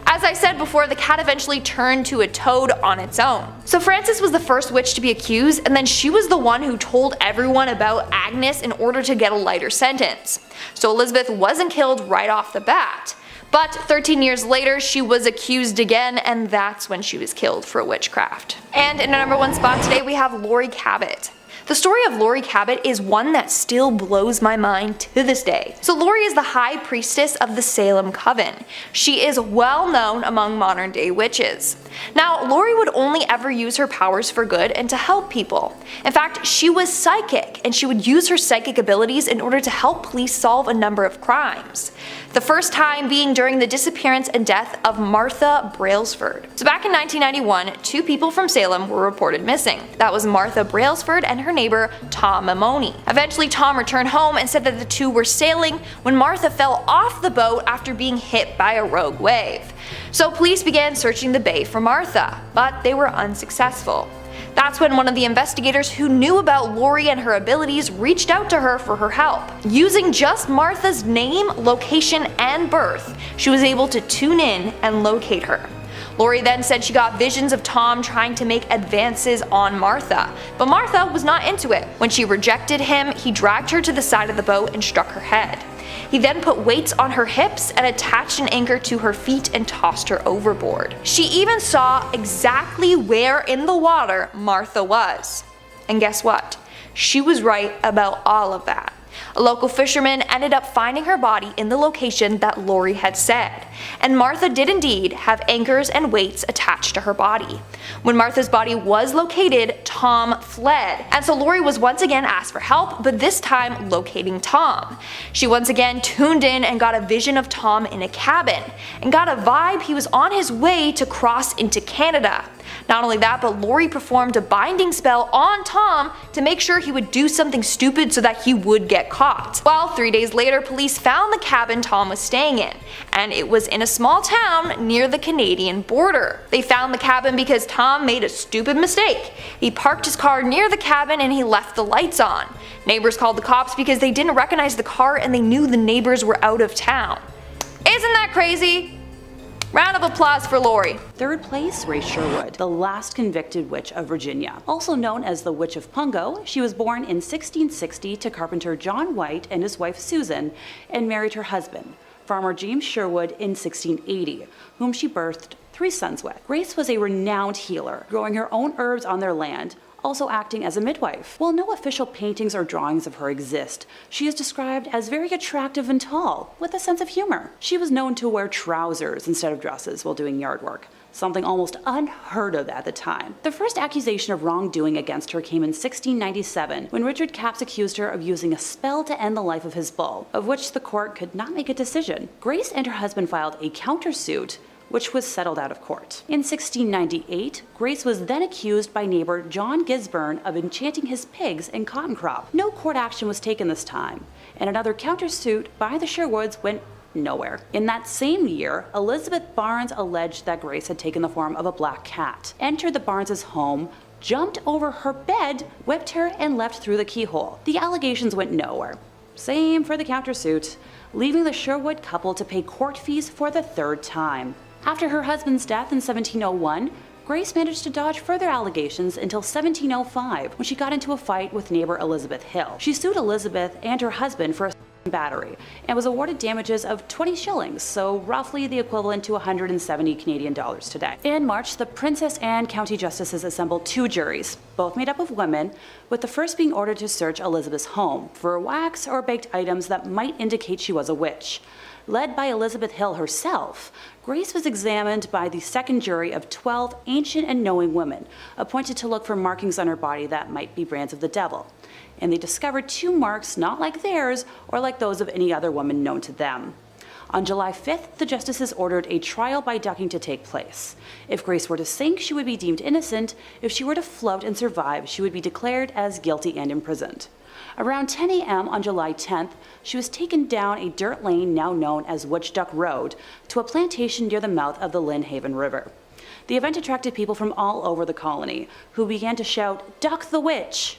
As I said before, the cat eventually turned to a toad on its own. So Frances was the first witch to be accused, and then she was the one who told everyone about Agnes in order to get a lighter sentence. So Elizabeth wasn't killed right off the bat. But 13 years later, she was accused again, and that's when she was killed for witchcraft. And in our number 1 spot today, we have Laurie Cabitt. The story of Laurie Cabitt is one that still blows my mind to this day. So Laurie is the high priestess of the Salem Coven. She is well known among modern day witches. Now, Laurie would only ever use her powers for good and to help people. In fact, she was psychic, and she would use her psychic abilities in order to help police solve a number of crimes. The first time being during the disappearance and death of Martha Brailsford. So back in 1991, 2 people from Salem were reported missing. That was Martha Brailsford and her neighbor Tom Mamoni. Eventually Tom returned home and said that the two were sailing when Martha fell off the boat after being hit by a rogue wave. So police began searching the bay for Martha, but they were unsuccessful. That's when one of the investigators who knew about Laurie and her abilities reached out to her for her help. Using just Martha's name, location, and birth, she was able to tune in and locate her. Laurie then said she got visions of Tom trying to make advances on Martha, but Martha was not into it. When she rejected him, he dragged her to the side of the boat and struck her head. He then put weights on her hips and attached an anchor to her feet and tossed her overboard. She even saw exactly where in the water Martha was. And guess what? She was right about all of that. A local fisherman ended up finding her body in the location that Laurie had said, and Martha did indeed have anchors and weights attached to her body. When Martha's body was located, Tom fled, and so Laurie was once again asked for help, but this time locating Tom. She once again tuned in and got a vision of Tom in a cabin, and got a vibe he was on his way to cross into Canada. Not only that, but Laurie performed a binding spell on Tom to make sure he would do something stupid so that he would get caught. Well, 3 days later, police found the cabin Tom was staying in, and it was in a small town near the Canadian border. They found the cabin because Tom made a stupid mistake. He parked his car near the cabin and he left the lights on. Neighbors called the cops because they didn't recognize the car and they knew the neighbors were out of town. Isn't that crazy? Round of applause for Laurie. 3rd place, Ray Sherwood, the last convicted witch of Virginia. Also known as the Witch of Pungo, she was born in 1660 to carpenter John White and his wife Susan, and married her husband, farmer James Sherwood, in 1680, whom she birthed 3 sons with. Grace was a renowned healer, growing her own herbs on their land, also acting as a midwife. While no official paintings or drawings of her exist, she is described as very attractive and tall, with a sense of humor. She was known to wear trousers instead of dresses while doing yard work, something almost unheard of at the time. The first accusation of wrongdoing against her came in 1697, when Richard Capps accused her of using a spell to end the life of his bull, of which the court could not make a decision. Grace and her husband filed a countersuit, which was settled out of court. In 1698, Grace was then accused by neighbor John Gisborne of enchanting his pigs and cotton crop. No court action was taken this time, and another countersuit by the Sherwoods went nowhere. In that same year, Elizabeth Barnes alleged that Grace had taken the form of a black cat, entered the Barnes' home, jumped over her bed, whipped her, and left through the keyhole. The allegations went nowhere. Same for the countersuit, leaving the Sherwood couple to pay court fees for the 3rd time. After her husband's death in 1701, Grace managed to dodge further allegations until 1705, when she got into a fight with neighbor Elizabeth Hill. She sued Elizabeth and her husband for a battery and was awarded damages of 20 shillings, so roughly the equivalent to 170 Canadian dollars today. In March, the Princess and County Justices assembled 2 juries, both made up of women, with the first being ordered to search Elizabeth's home for wax or baked items that might indicate she was a witch. Led by Elizabeth Hill herself, Grace was examined by the second jury of 12 ancient and knowing women, appointed to look for markings on her body that might be brands of the devil. And they discovered 2 marks not like theirs or like those of any other woman known to them. On July 5th, the justices ordered a trial by ducking to take place. If Grace were to sink, she would be deemed innocent. If she were to float and survive, she would be declared as guilty and imprisoned. Around 10 a.m. on July 10th, she was taken down a dirt lane now known as Witch Duck Road to a plantation near the mouth of the Lynnhaven River. The event attracted people from all over the colony, who began to shout, "Duck the witch!"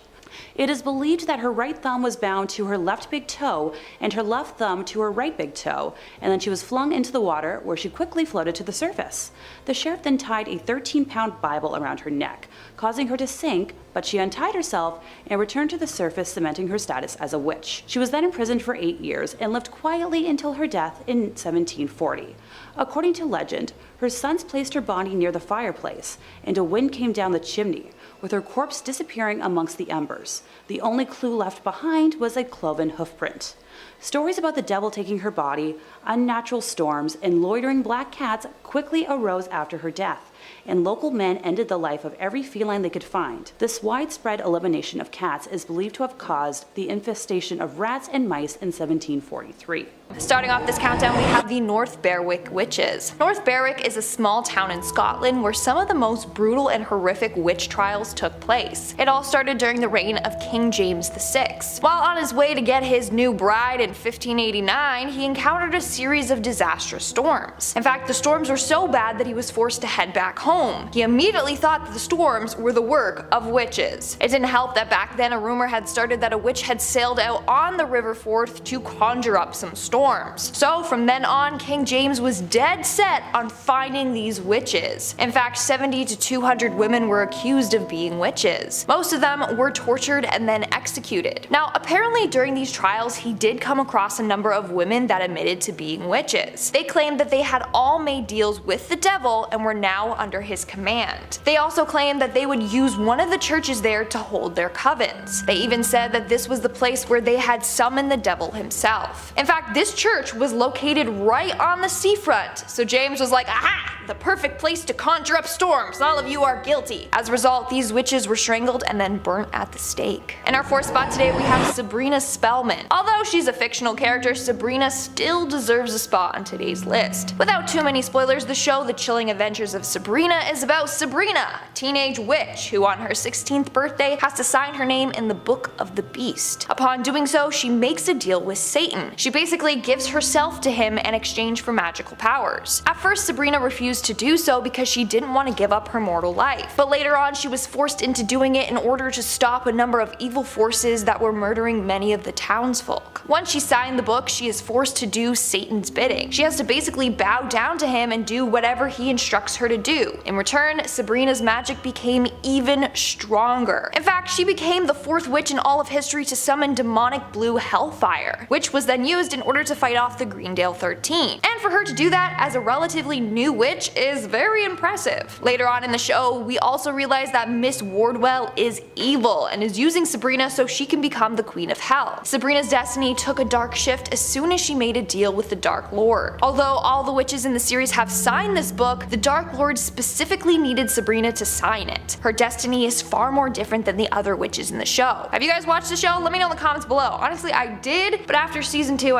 It is believed that her right thumb was bound to her left big toe and her left thumb to her right big toe, and then she was flung into the water, where she quickly floated to the surface. The sheriff then tied a 13-pound Bible around her neck, causing her to sink, but she untied herself and returned to the surface, cementing her status as a witch. She was then imprisoned for 8 years and lived quietly until her death in 1740. According to legend, her sons placed her body near the fireplace, and a wind came down the chimney, with her corpse disappearing amongst the embers. The only clue left behind was a cloven hoofprint. Stories about the devil taking her body, unnatural storms, and loitering black cats quickly arose after her death, and local men ended the life of every feline they could find. This widespread elimination of cats is believed to have caused the infestation of rats and mice in 1743. Starting off this countdown, we have the North Berwick Witches. North Berwick is a small town in Scotland where some of the most brutal and horrific witch trials took place. It all started during the reign of King James VI. While on his way to get his new bride in 1589, he encountered a series of disastrous storms. In fact, the storms were so bad that he was forced to head back home. He immediately thought that the storms were the work of witches. It didn't help that back then a rumor had started that a witch had sailed out on the River Forth to conjure up some storms. So from then on, King James was dead set on finding these witches. In fact, 70 to 200 women were accused of being witches. Most of them were tortured and then executed. Now, apparently during these trials, he did come across a number of women that admitted to being witches. They claimed that they had all made deals with the devil and were now under his command. They also claimed that they would use one of the churches there to hold their covens. They even said that this was the place where they had summoned the devil himself. In fact, this church was located right on the seafront, so James was like, aha! The perfect place to conjure up storms. All of you are guilty. As a result, these witches were strangled and then burnt at the stake. In our fourth spot today, we have Sabrina Spellman. Although she's a fictional character, Sabrina still deserves a spot on today's list. Without too many spoilers, the show The Chilling Adventures of Sabrina is about Sabrina, a teenage witch who on her 16th birthday has to sign her name in the Book of the Beast. Upon doing so, she makes a deal with Satan. She basically gives herself to him in exchange for magical powers. At first, Sabrina refused to do so because she didn't want to give up her mortal life, but later on she was forced into doing it in order to stop a number of evil forces that were murdering many of the townsfolk. Once she signed the book, she is forced to do Satan's bidding. She has to basically bow down to him and do whatever he instructs her to do. In return, Sabrina's magic became even stronger. In fact, she became the fourth witch in all of history to summon demonic blue hellfire, which was then used in order to fight off the Greendale 13. And for her to do that as a relatively new witch is very impressive. Later on in the show, we also realize that Miss Wardwell is evil and is using Sabrina so she can become the Queen of Hell. Sabrina's destiny took a dark shift as soon as she made a deal with the Dark Lord. Although all the witches in the series have signed this book, the Dark Lord specifically needed Sabrina to sign it. Her destiny is far more different than the other witches in the show. Have you guys watched the show? Let me know in the comments below. Honestly, I did, but after season 2,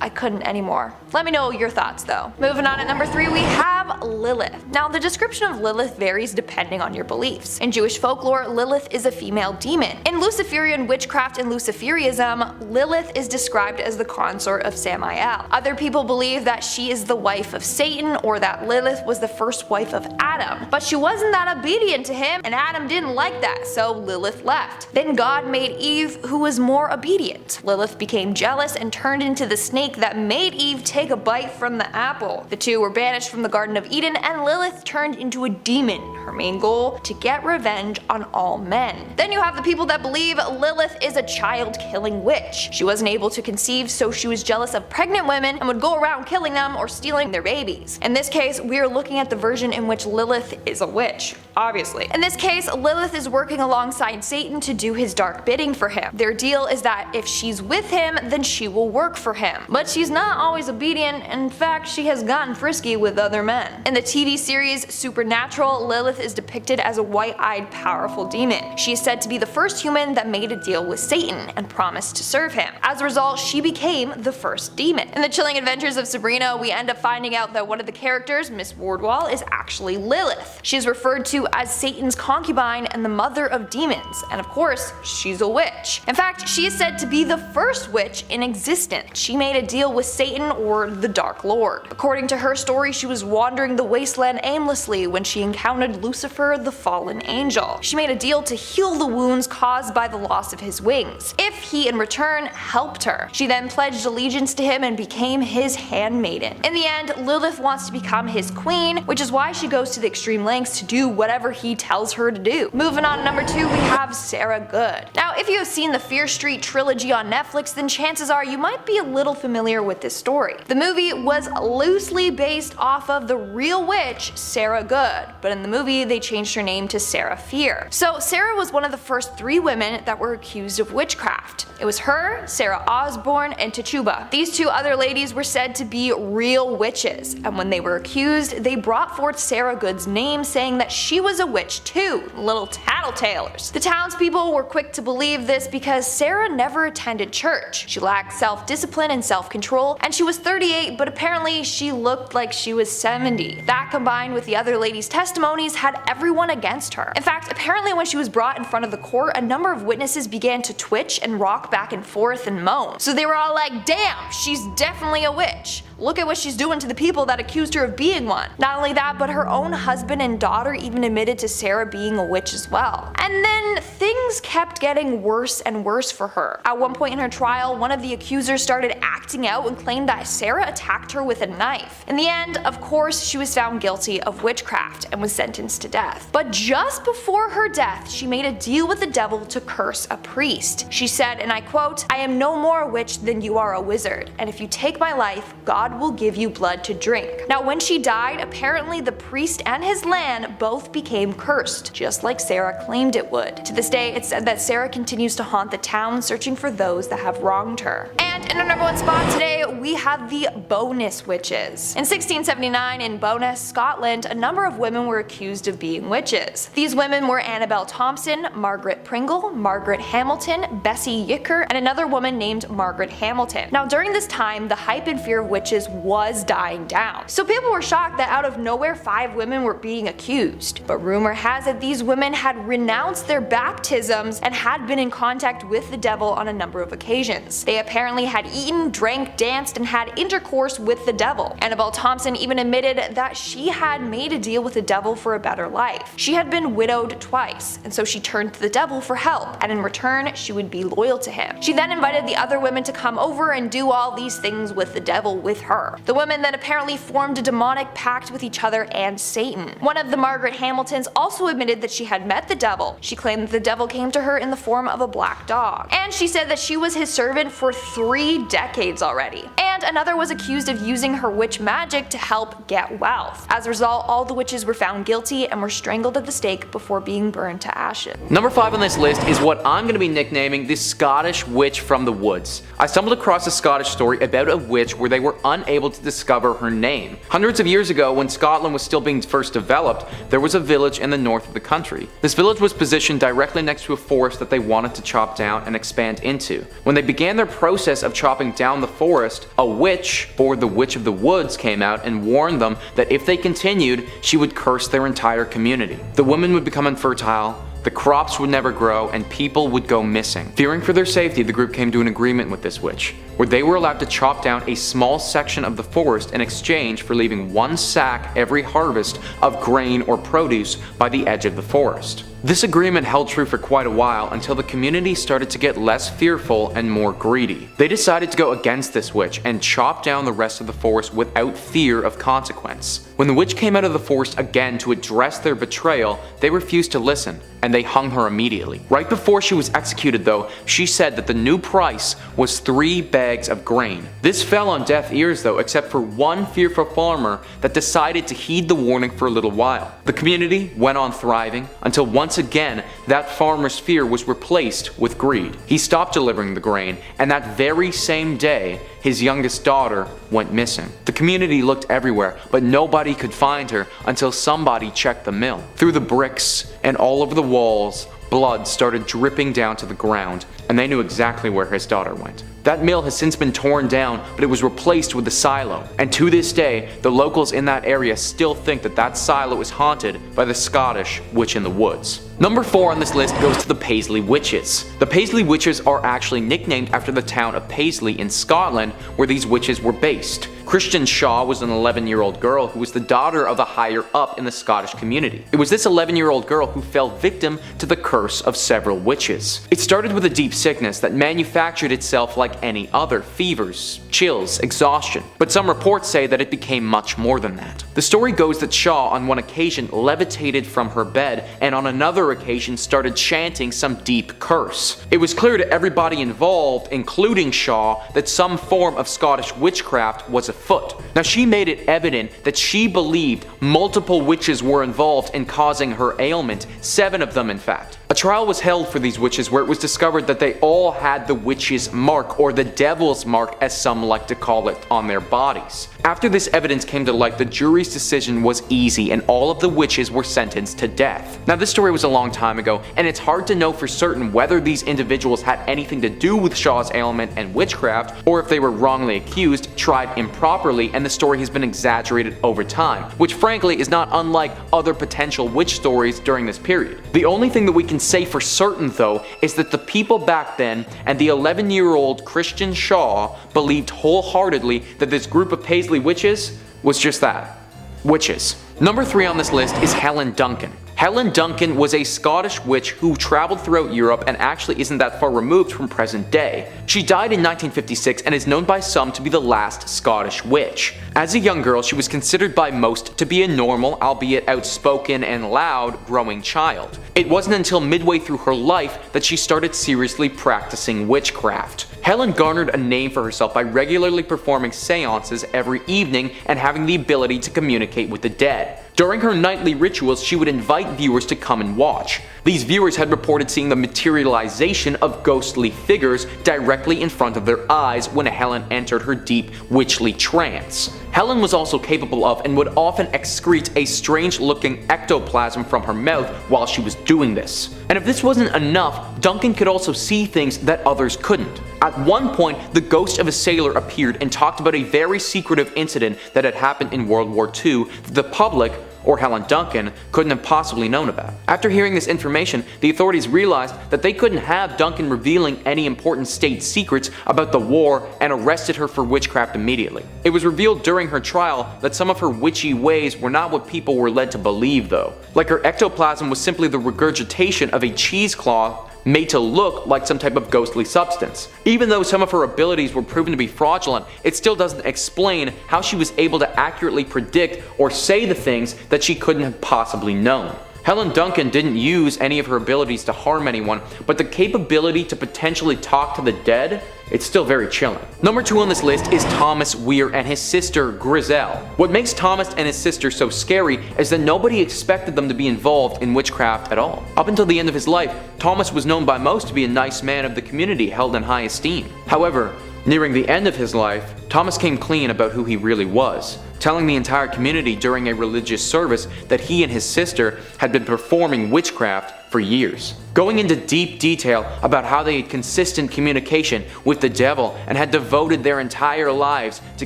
I couldn't anymore. Let me know your thoughts though. Moving on at number 3, we have Lilith. Now, the description of Lilith varies depending on your beliefs. In Jewish folklore, Lilith is a female demon. In Luciferian witchcraft and Luciferianism, Lilith is described as the consort of Samael. Other people believe that she is the wife of Satan, or that Lilith was the first wife of Adam. But she wasn't that obedient to him, and Adam didn't like that, so Lilith left. Then God made Eve, who was more obedient. Lilith became jealous and turned into the snake that made Eve take a bite from the apple. The two were banished from the Garden of Eden, and Lilith turned into a demon. Her main goal, to get revenge on all men. Then you have the people that believe Lilith is a child-killing witch. She wasn't able to conceive, so she was jealous of pregnant women and would go around killing them or stealing their babies. In this case, we are looking at the version in which Lilith is a witch, obviously. In this case, Lilith is working alongside Satan to do his dark bidding for him. Their deal is that if she's with him, then she will work for him. But she's not always obedient, in fact she has gotten frisky with other men. In the TV series Supernatural, Lilith is depicted as a white-eyed powerful demon. She is said to be the first human that made a deal with Satan and promised to serve him. As a result, she became the first demon. In the chilling adventures of Sabrina, we end up finding out that one of the characters, Miss Wardwell, is actually Lilith. She is referred to as Satan's concubine and the mother of demons, and of course, she's a witch. In fact, she is said to be the first witch in existence. She made a deal with Satan, or the Dark Lord. According to her story, she was wandering the wasteland aimlessly when she encountered Lucifer, the fallen angel. She made a deal to heal the wounds caused by the loss of his wings, if he in return helped her. She then pledged allegiance to him and became his handmaiden. In the end, Lilith wants to become his queen, which is why she goes to the extreme lengths to do whatever he tells her to do. Moving on to number 2, we have Sarah Good. Now, if you have seen the Fear Street trilogy on Netflix, then chances are you might be a little familiar with this story. The movie was loosely based off of the real witch Sarah Good, but in the movie they changed her name to Sarah Fear. So Sarah was one of the first 3 women that were accused of witchcraft. It was her, Sarah Osborne, and Tituba. These 2 other ladies were said to be real witches, and when they were accused, they brought forth Sarah Good's name, saying that she was a witch too. Little tattletalers. The townspeople were quick to believe this because Sarah never attended church. She lacked self-discipline and self-control, and she was 38, but apparently she looked like she was 70. That combined with the other ladies' testimonies had everyone against her. In fact, apparently when she was brought in front of the court, a number of witnesses began to twitch and rock back and forth and moan. So they were all like, damn, she's definitely a witch. Look at what she's doing to the people that accused her of being one. Not only that, but her own husband and daughter even admitted to Sarah being a witch as well. And then things kept getting worse and worse for her. At one point in her trial, one of the accusers started acting out and claimed that Sarah attacked her with a knife. In the end, of course, she was found guilty of witchcraft and was sentenced to death. But just before her death, she made a deal with the devil to curse a priest. She said, and I quote, "I am no more a witch than you are a wizard, and if you take my life, God will give you blood to drink." Now when she died, apparently the priest and his land both became cursed, just like Sarah claimed it would. To this day, it's said that Sarah continues to haunt the town, searching for those that have wronged her. And in our number 1 spot today, we have the Bonis Witches. In 1679 in Bonis, Scotland, a number of women were accused of being witches. These women were Annabel Thompson, Margaret Pringle, Margaret Hamilton, Bessie Yicker, and another woman named Margaret Hamilton. Now during this time, the hype and fear of witches was dying down. So people were shocked that out of nowhere 5 women were being accused. But rumor has it these women had renounced their baptisms and had been in contact with the devil on a number of occasions. They apparently had eaten, drank, danced, and had intercourse with the devil. Annabel Thompson even admitted that she had made a deal with the devil for a better life. She had been widowed twice, and so she turned to the devil for help, and in return she would be loyal to him. She then invited the other women to come over and do all these things with the devil with her. The women then apparently formed a demonic pact with each other and Satan. One of the Margaret Hamiltons also admitted that she had met the devil. She claimed that the devil came to her in the form of a black dog. And she said that she was his servant for 3 decades already. And another was accused of using her witch magic to help get wealth. As a result, all the witches were found guilty and were strangled at the stake before being burned to ashes. Number 5 on this list is what I'm going to be nicknaming the Scottish Witch from the Woods. I stumbled across a Scottish story about a witch where they were unable to discover her name. Hundreds of years ago, when Scotland was still being first developed, there was a village in the north of the country. This village was positioned directly next to a forest that they wanted to chop down and expand into. When they began their process of chopping down the forest, a witch, or the Witch of the Woods, came out and warned them that if they continued, she would curse their entire community. The women would become infertile, the crops would never grow, and people would go missing. Fearing for their safety, the group came to an agreement with this witch, where they were allowed to chop down a small section of the forest in exchange for leaving 1 sack every harvest of grain or produce by the edge of the forest. This agreement held true for quite a while until the community started to get less fearful and more greedy. They decided to go against this witch and chop down the rest of the forest without fear of consequence. When the witch came out of the forest again to address their betrayal, they refused to listen, and they hung her immediately. Right before she was executed though, she said that the new price was 3 bags of grain. This fell on deaf ears though, except for one fearful farmer that decided to heed the warning for a little while. The community went on thriving until once once again, that farmer's fear was replaced with greed. He stopped delivering the grain, and that very same day, his youngest daughter went missing. The community looked everywhere, but nobody could find her until somebody checked the mill. Through the bricks and all over the walls, blood started dripping down to the ground, and they knew exactly where his daughter went. That mill has since been torn down, but it was replaced with a silo, and to this day, the locals in that area still think that that silo is haunted by the Scottish witch in the woods. Number 4 on this list goes to the Paisley Witches. The Paisley Witches are actually nicknamed after the town of Paisley in Scotland, where these witches were based. Christian Shaw was an 11-year-old girl who was the daughter of a higher up in the Scottish community. It was this 11-year-old girl who fell victim to the curse of several witches. It started with a deep sickness that manufactured itself like any other: fevers, chills, exhaustion. But some reports say that it became much more than that. The story goes that Shaw on one occasion levitated from her bed, and on another occasion started chanting some deep curse. It was clear to everybody involved, including Shaw, that some form of Scottish witchcraft was afoot. Now, she made it evident that she believed multiple witches were involved in causing her ailment, 7 of them in fact. A trial was held for these witches where it was discovered that they all had the witch's mark, or the devil's mark as some like to call it, on their bodies. After this evidence came to light, the jury's decision was easy and all of the witches were sentenced to death. Now, this story was a long time ago, and it's hard to know for certain whether these individuals had anything to do with Shaw's ailment and witchcraft, or if they were wrongly accused, tried improperly, and the story has been exaggerated over time, which frankly is not unlike other potential witch stories during this period. The only thing that we can say for certain, though, is that the people back then and the 11-year-old Christian Shaw believed wholeheartedly that this group of Paisley witches was just that: witches. Number 3 on this list is Helen Duncan. Helen Duncan was a Scottish witch who traveled throughout Europe and actually isn't that far removed from present day. She died in 1956 and is known by some to be the last Scottish witch. As a young girl, she was considered by most to be a normal, albeit outspoken and loud, growing child. It wasn't until midway through her life that she started seriously practicing witchcraft. Helen garnered a name for herself by regularly performing seances every evening and having the ability to communicate with the dead. During her nightly rituals, she would invite viewers to come and watch. These viewers had reported seeing the materialization of ghostly figures directly in front of their eyes when Helen entered her deep witchly trance. Helen was also capable of and would often excrete a strange-looking ectoplasm from her mouth while she was doing this. And if this wasn't enough, Duncan could also see things that others couldn't. At one point, the ghost of a sailor appeared and talked about a very secretive incident that had happened in World War II that the public, or Helen Duncan, couldn't have possibly known about. After hearing this information, the authorities realized that they couldn't have Duncan revealing any important state secrets about the war and arrested her for witchcraft immediately. It was revealed during her trial that some of her witchy ways were not what people were led to believe, though. Like her ectoplasm was simply the regurgitation of a cheesecloth made to look like some type of ghostly substance. Even though some of her abilities were proven to be fraudulent, it still doesn't explain how she was able to accurately predict or say the things that she couldn't have possibly known. Helen Duncan didn't use any of her abilities to harm anyone, but the capability to potentially talk to the dead, it's still very chilling. Number 2 on this list is Thomas Weir and his sister Griselle. What makes Thomas and his sister so scary is that nobody expected them to be involved in witchcraft at all. Up until the end of his life, Thomas was known by most to be a nice man of the community held in high esteem. However, nearing the end of his life, Thomas came clean about who he really was, telling the entire community during a religious service that he and his sister had been performing witchcraft for years, going into deep detail about how they had consistent communication with the devil and had devoted their entire lives to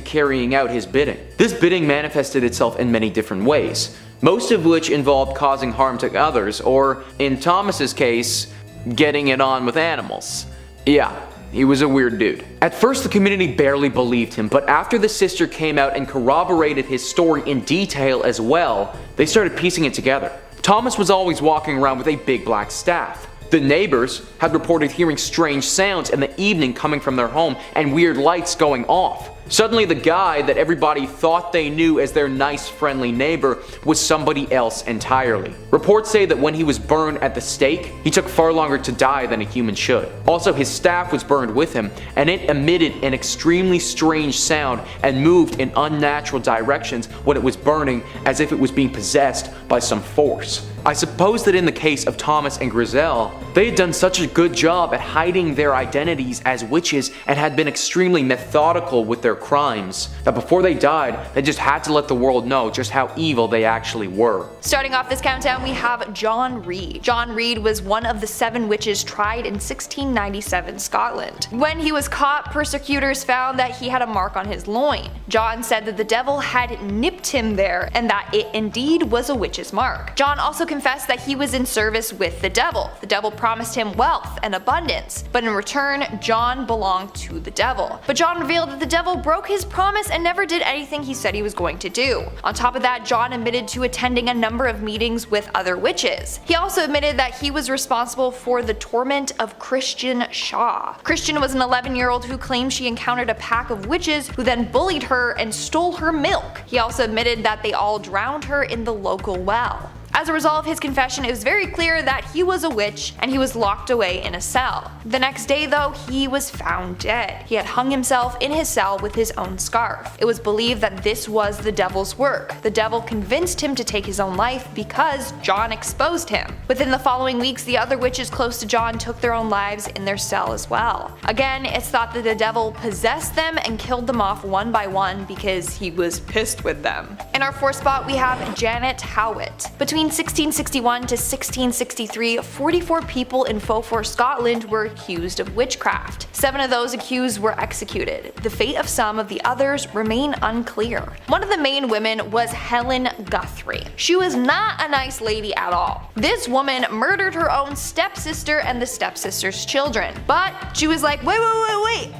carrying out his bidding. This bidding manifested itself in many different ways, most of which involved causing harm to others, or in Thomas's case, getting it on with animals. Yeah. He was a weird dude. At first, the community barely believed him, but after the sister came out and corroborated his story in detail as well, they started piecing it together. Thomas was always walking around with a big black staff. The neighbors had reported hearing strange sounds in the evening coming from their home and weird lights going off. Suddenly the guy that everybody thought they knew as their nice friendly neighbor was somebody else entirely. Reports say that when he was burned at the stake, he took far longer to die than a human should. Also, his staff was burned with him, and it emitted an extremely strange sound and moved in unnatural directions when it was burning, as if it was being possessed by some force. I suppose that in the case of Thomas and Griselle, they had done such a good job at hiding their identities as witches and had been extremely methodical with their crimes, that before they died, they just had to let the world know just how evil they actually were. Starting off this countdown, we have John Reed. John Reed was one of the 7 witches tried in 1697 Scotland. When he was caught, persecutors found that he had a mark on his loin. John said that the devil had nipped him there and that it indeed was a witch's mark. John also confessed that he was in service with the devil. The devil promised him wealth and abundance, but in return, John belonged to the devil. But John revealed that the devil broke his promise and never did anything he said he was going to do. On top of that, John admitted to attending a number of meetings with other witches. He also admitted that he was responsible for the torment of Christian Shaw. Christian was an 11-year-old who claimed she encountered a pack of witches who then bullied her and stole her milk. He also admitted that they all drowned her in the local well. As a result of his confession, it was very clear that he was a witch and he was locked away in a cell. The next day though, he was found dead. He had hung himself in his cell with his own scarf. It was believed that this was the devil's work. The devil convinced him to take his own life because John exposed him. Within the following weeks, the other witches close to John took their own lives in their cell as well. Again, it's thought that the devil possessed them and killed them off one by one because he was pissed with them. In our 4th spot, we have Janet Howt. Between 1661 to 1663, 44 people in Beaufort, Scotland were accused of witchcraft. 7 of those accused were executed. The fate of some of the others remain unclear. One of the main women was Helen Guthrie. She was not a nice lady at all. This woman murdered her own stepsister and the stepsister's children. But she was like, wait,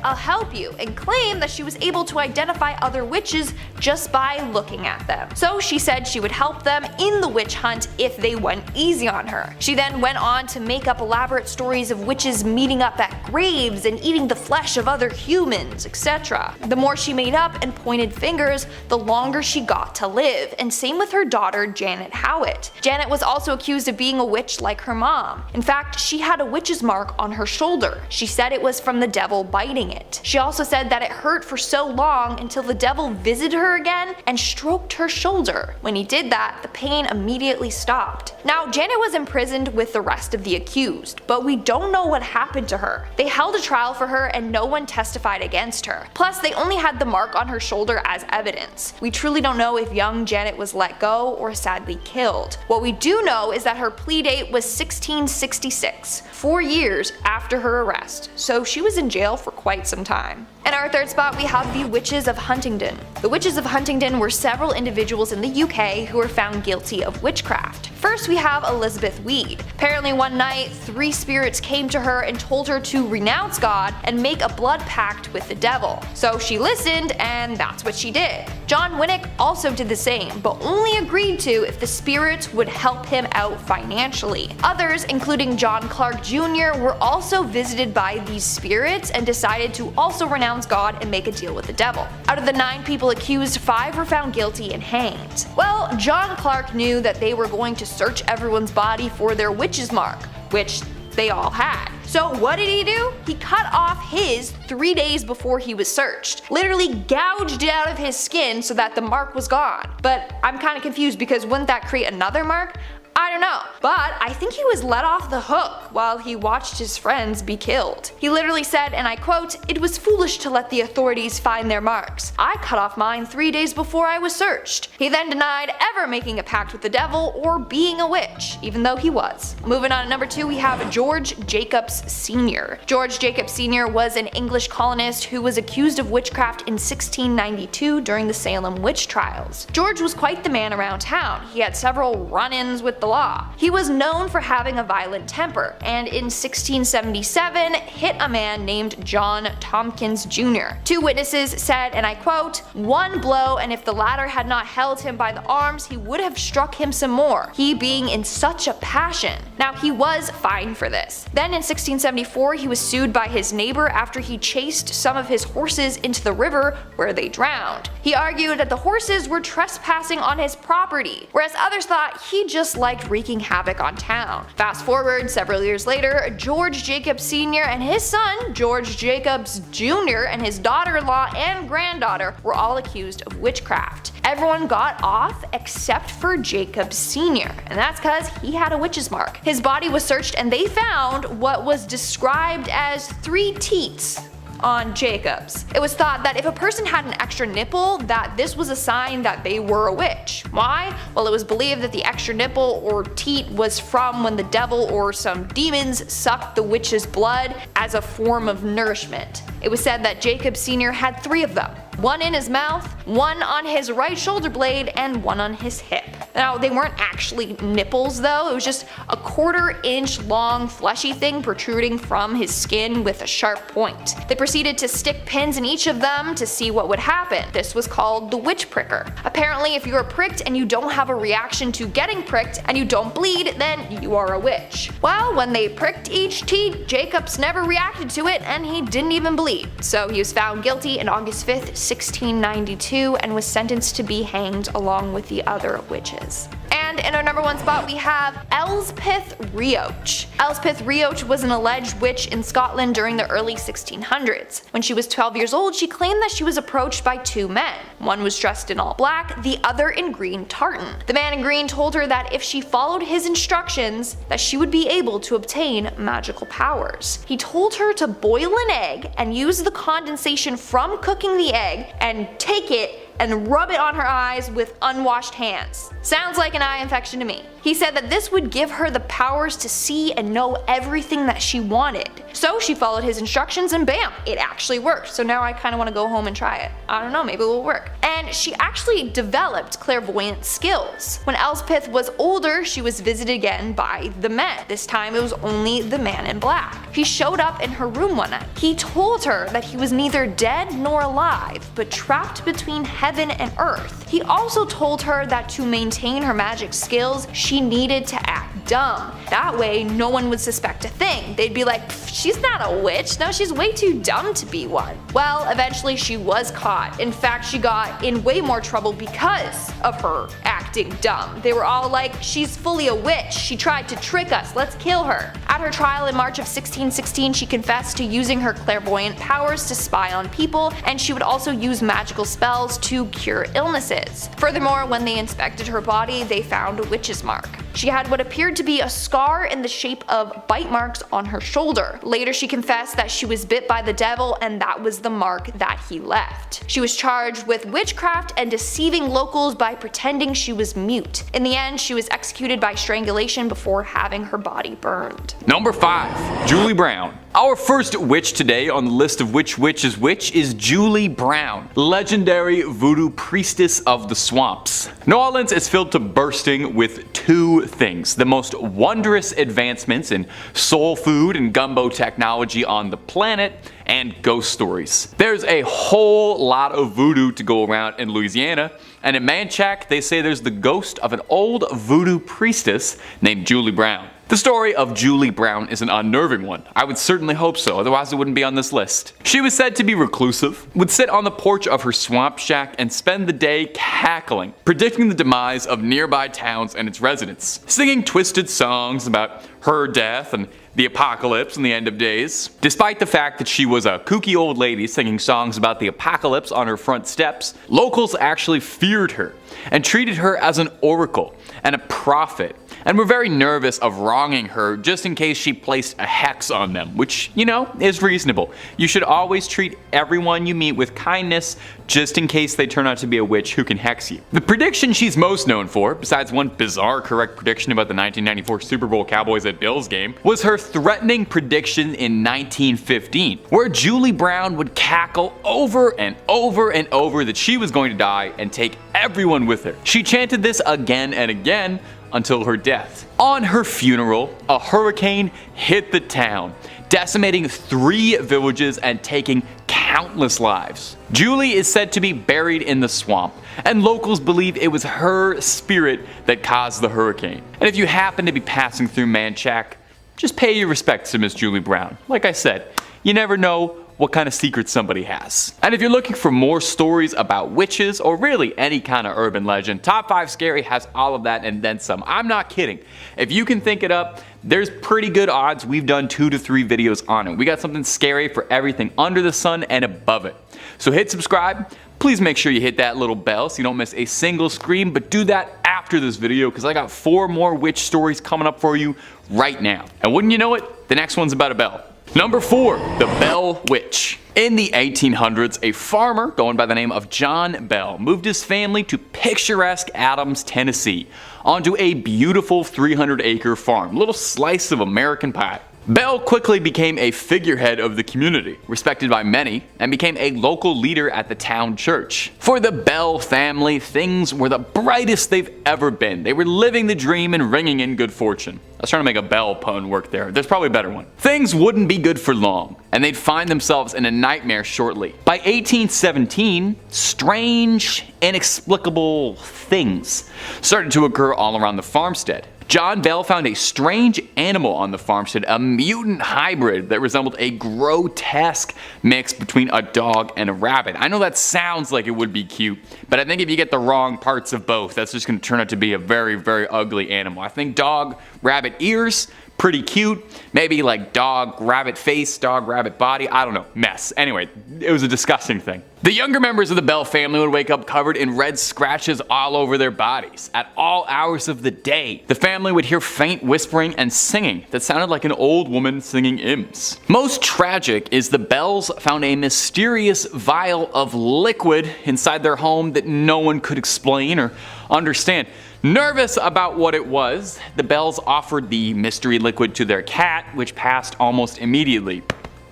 I'll help you, and claimed that she was able to identify other witches just by looking at them. So she said she would help them in the witch hunt if they went easy on her. She then went on to make up elaborate stories of witches meeting up at graves and eating the flesh of other humans, etc. The more she made up and pointed fingers, the longer she got to live, and same with her daughter Janet Howt. Janet was also accused of being a witch like her mom. In fact, she had a witch's mark on her shoulder. She said it was from the devil biting it. She also said that it hurt for so long until the devil visited her again and stroked her shoulder. When he did that, the pain immediately stopped. Now, Janet was imprisoned with the rest of the accused, but we don't know what happened to her. They held a trial for her and no one testified against her. Plus, they only had the mark on her shoulder as evidence. We truly don't know if young Janet was let go or sadly killed. What we do know is that her plea date was 1666, 4 years after her arrest, so she was in jail for quite some time. In our 3rd spot, we have the Witches of Huntington. The Witches of Huntington were several individuals in the UK who were found guilty of witchcraft. First, we have Elizabeth Weed. Apparently one night, 3 spirits came to her and told her to renounce God and make a blood pact with the devil. So she listened, and that's what she did. John Winnick also did the same, but only agreed to if the spirits would help him out financially. Others, including John Clark Jr., were also visited by these spirits and decided to also renounce God and make a deal with the devil. Out of the 9 people accused, 5 were found guilty and hanged. Well, John Clark knew that they were going to search everyone's body for their witch's mark, which they all had. So what did he do? He cut off his 3 days before he was searched. Literally gouged it out of his skin so that the mark was gone. But I'm kind of confused because wouldn't that create another mark? I don't know, but I think he was let off the hook while he watched his friends be killed. He literally said, and I quote, "It was foolish to let the authorities find their marks. I cut off mine 3 days before I was searched." He then denied ever making a pact with the devil or being a witch, even though he was. Moving on to number 2, we have George Jacobs Sr. George Jacobs Sr. was an English colonist who was accused of witchcraft in 1692 during the Salem Witch Trials. George was quite the man around town. He had several run-ins with the law. He was known for having a violent temper, and in 1677 hit a man named John Tompkins Jr. Two witnesses said, and I quote, "One blow, and if the latter had not held him by the arms, he would have struck him some more, he being in such a passion." Now, he was fined for this. Then in 1674 he was sued by his neighbor after he chased some of his horses into the river where they drowned. He argued that the horses were trespassing on his property, whereas others thought he just liked wreaking havoc on town. Fast forward several years later, George Jacobs Sr. and his son, George Jacobs Jr., and his daughter-in-law and granddaughter were all accused of witchcraft. Everyone got off except for Jacobs Sr., and that's because he had a witch's mark. His body was searched and they found what was described as 3 teats on Jacobs. It was thought that if a person had an extra nipple, that this was a sign that they were a witch. Why? Well, it was believed that the extra nipple or teat was from when the devil or some demons sucked the witch's blood as a form of nourishment. It was said that Jacob Sr. had 3 of them. One in his mouth, one on his right shoulder blade, and one on his hip. Now, they weren't actually nipples though, it was just a 1/4 inch long fleshy thing protruding from his skin with a sharp point. They proceeded to stick pins in each of them to see what would happen. This was called the witch pricker. Apparently, if you are pricked and you don't have a reaction to getting pricked and you don't bleed, then you are a witch. Well, when they pricked each teat, Jacobs never reacted to it and he didn't even bleed. So he was found guilty on August 5th, 1692 and was sentenced to be hanged along with the other witches. And in our number 1 spot we have Elspeth Rioch. Elspeth Rioch was an alleged witch in Scotland during the early 1600s. When she was 12 years old, she claimed that she was approached by 2 men. One was dressed in all black, the other in green tartan. The man in green told her that if she followed his instructions, that she would be able to obtain magical powers. He told her to boil an egg and use the condensation from cooking the egg and take it and rub it on her eyes with unwashed hands. Sounds like an eye infection to me. He said that this would give her the powers to see and know everything that she wanted. So she followed his instructions and bam, it actually worked. So now I kind of want to go home and try it. I don't know, maybe it will work. And she actually developed clairvoyant skills. When Elspeth was older, she was visited again by the men. This time it was only the man in black. He showed up in her room one night. He told her that he was neither dead nor alive, but trapped between heaven and earth. He also told her that to maintain her magic skills, she needed to act dumb. That way, no one would suspect a thing. They'd be like, she's not a witch, no, she's way too dumb to be one. Well, eventually she was caught. In fact, she got in way more trouble because of her acting dumb. They were all like, she's fully a witch, she tried to trick us, let's kill her. At her trial in March of 1616, she confessed to using her clairvoyant powers to spy on people, and she would also use magical spells to cure illnesses. Furthermore, when they inspected her body, they found a witch's mark. She had what appeared to be a scar in the shape of bite marks on her shoulder. Later she confessed that she was bit by the devil and that was the mark that he left. She was charged with witchcraft and deceiving locals by pretending she was mute. In the end, she was executed by strangulation before having her body burned. Number 5. Julie Brown. Our first witch today on the list of which witch is which is Julie Brown, legendary voodoo priestess of the swamps. New Orleans is filled to bursting with 2 things: the most wondrous advancements in soul food and gumbo technology on the planet, and ghost stories. There's a whole lot of voodoo to go around in Louisiana, and in Manchac they say there's the ghost of an old voodoo priestess named Julie Brown. The story of Julie Brown is an unnerving one. I would certainly hope so, otherwise it wouldn't be on this list. She was said to be reclusive, would sit on the porch of her swamp shack and spend the day cackling, predicting the demise of nearby towns and its residents, singing twisted songs about her death and the apocalypse and the end of days. Despite the fact that she was a kooky old lady singing songs about the apocalypse on her front steps, locals actually feared her and treated her as an oracle and a prophet, and were very nervous of wronging her just in case she placed a hex on them, which, you know, is reasonable. You should always treat everyone you meet with kindness just in case they turn out to be a witch who can hex you. The prediction she's most known for, besides one bizarre correct prediction about the 1994 Super Bowl Cowboys at Bills game, was her threatening prediction in 1915, where Julie Brown would cackle over and over and over that she was going to die and take everyone with her. She chanted this again and again until her death. On her funeral, a hurricane hit the town, decimating 3 villages and taking countless lives. Julie is said to be buried in the swamp, and locals believe it was her spirit that caused the hurricane. And if you happen to be passing through Manchac, just pay your respects to Miss Julie Brown. Like I said, you never know what kind of secrets somebody has. And if you're looking for more stories about witches, or really any kind of urban legend, Top 5 Scary has all of that and then some. I'm not kidding. If you can think it up, there's pretty good odds we've done 2 to 3 videos on it. We got something scary for everything under the sun and above it. So hit subscribe. Please make sure you hit that little bell so you don't miss a single scream, but do that after this video because I got 4 more witch stories coming up for you right now. And wouldn't you know it, the next one's about a bell. Number 4, the Bell Witch. In the 1800s, a farmer going by the name of John Bell moved his family to picturesque Adams, Tennessee, onto a beautiful 300-acre farm, little slice of American pie. Bell quickly became a figurehead of the community, respected by many, and became a local leader at the town church. For the Bell family, things were the brightest they've ever been. They were living the dream and ringing in good fortune. I was trying to make a Bell pun work there. There's probably a better one. Things wouldn't be good for long, and they'd find themselves in a nightmare shortly. By 1817, strange, inexplicable things started to occur all around the farmstead. John Bell found a strange animal on the farmstead, a mutant hybrid that resembled a grotesque mix between a dog and a rabbit. I know that sounds like it would be cute, but I think if you get the wrong parts of both, that's just going to turn out to be a very, very ugly animal. I think dog, rabbit ears, pretty cute. Maybe like dog, rabbit face, dog, rabbit body. I don't know. Mess. Anyway, it was a disgusting thing. The younger members of the Bell family would wake up covered in red scratches all over their bodies at all hours of the day. The family would hear faint whispering and singing that sounded like an old woman singing hymns. Most tragic is the Bells found a mysterious vial of liquid inside their home that no one could explain or understand. Nervous about what it was, the Bells offered the mystery liquid to their cat, which passed almost immediately.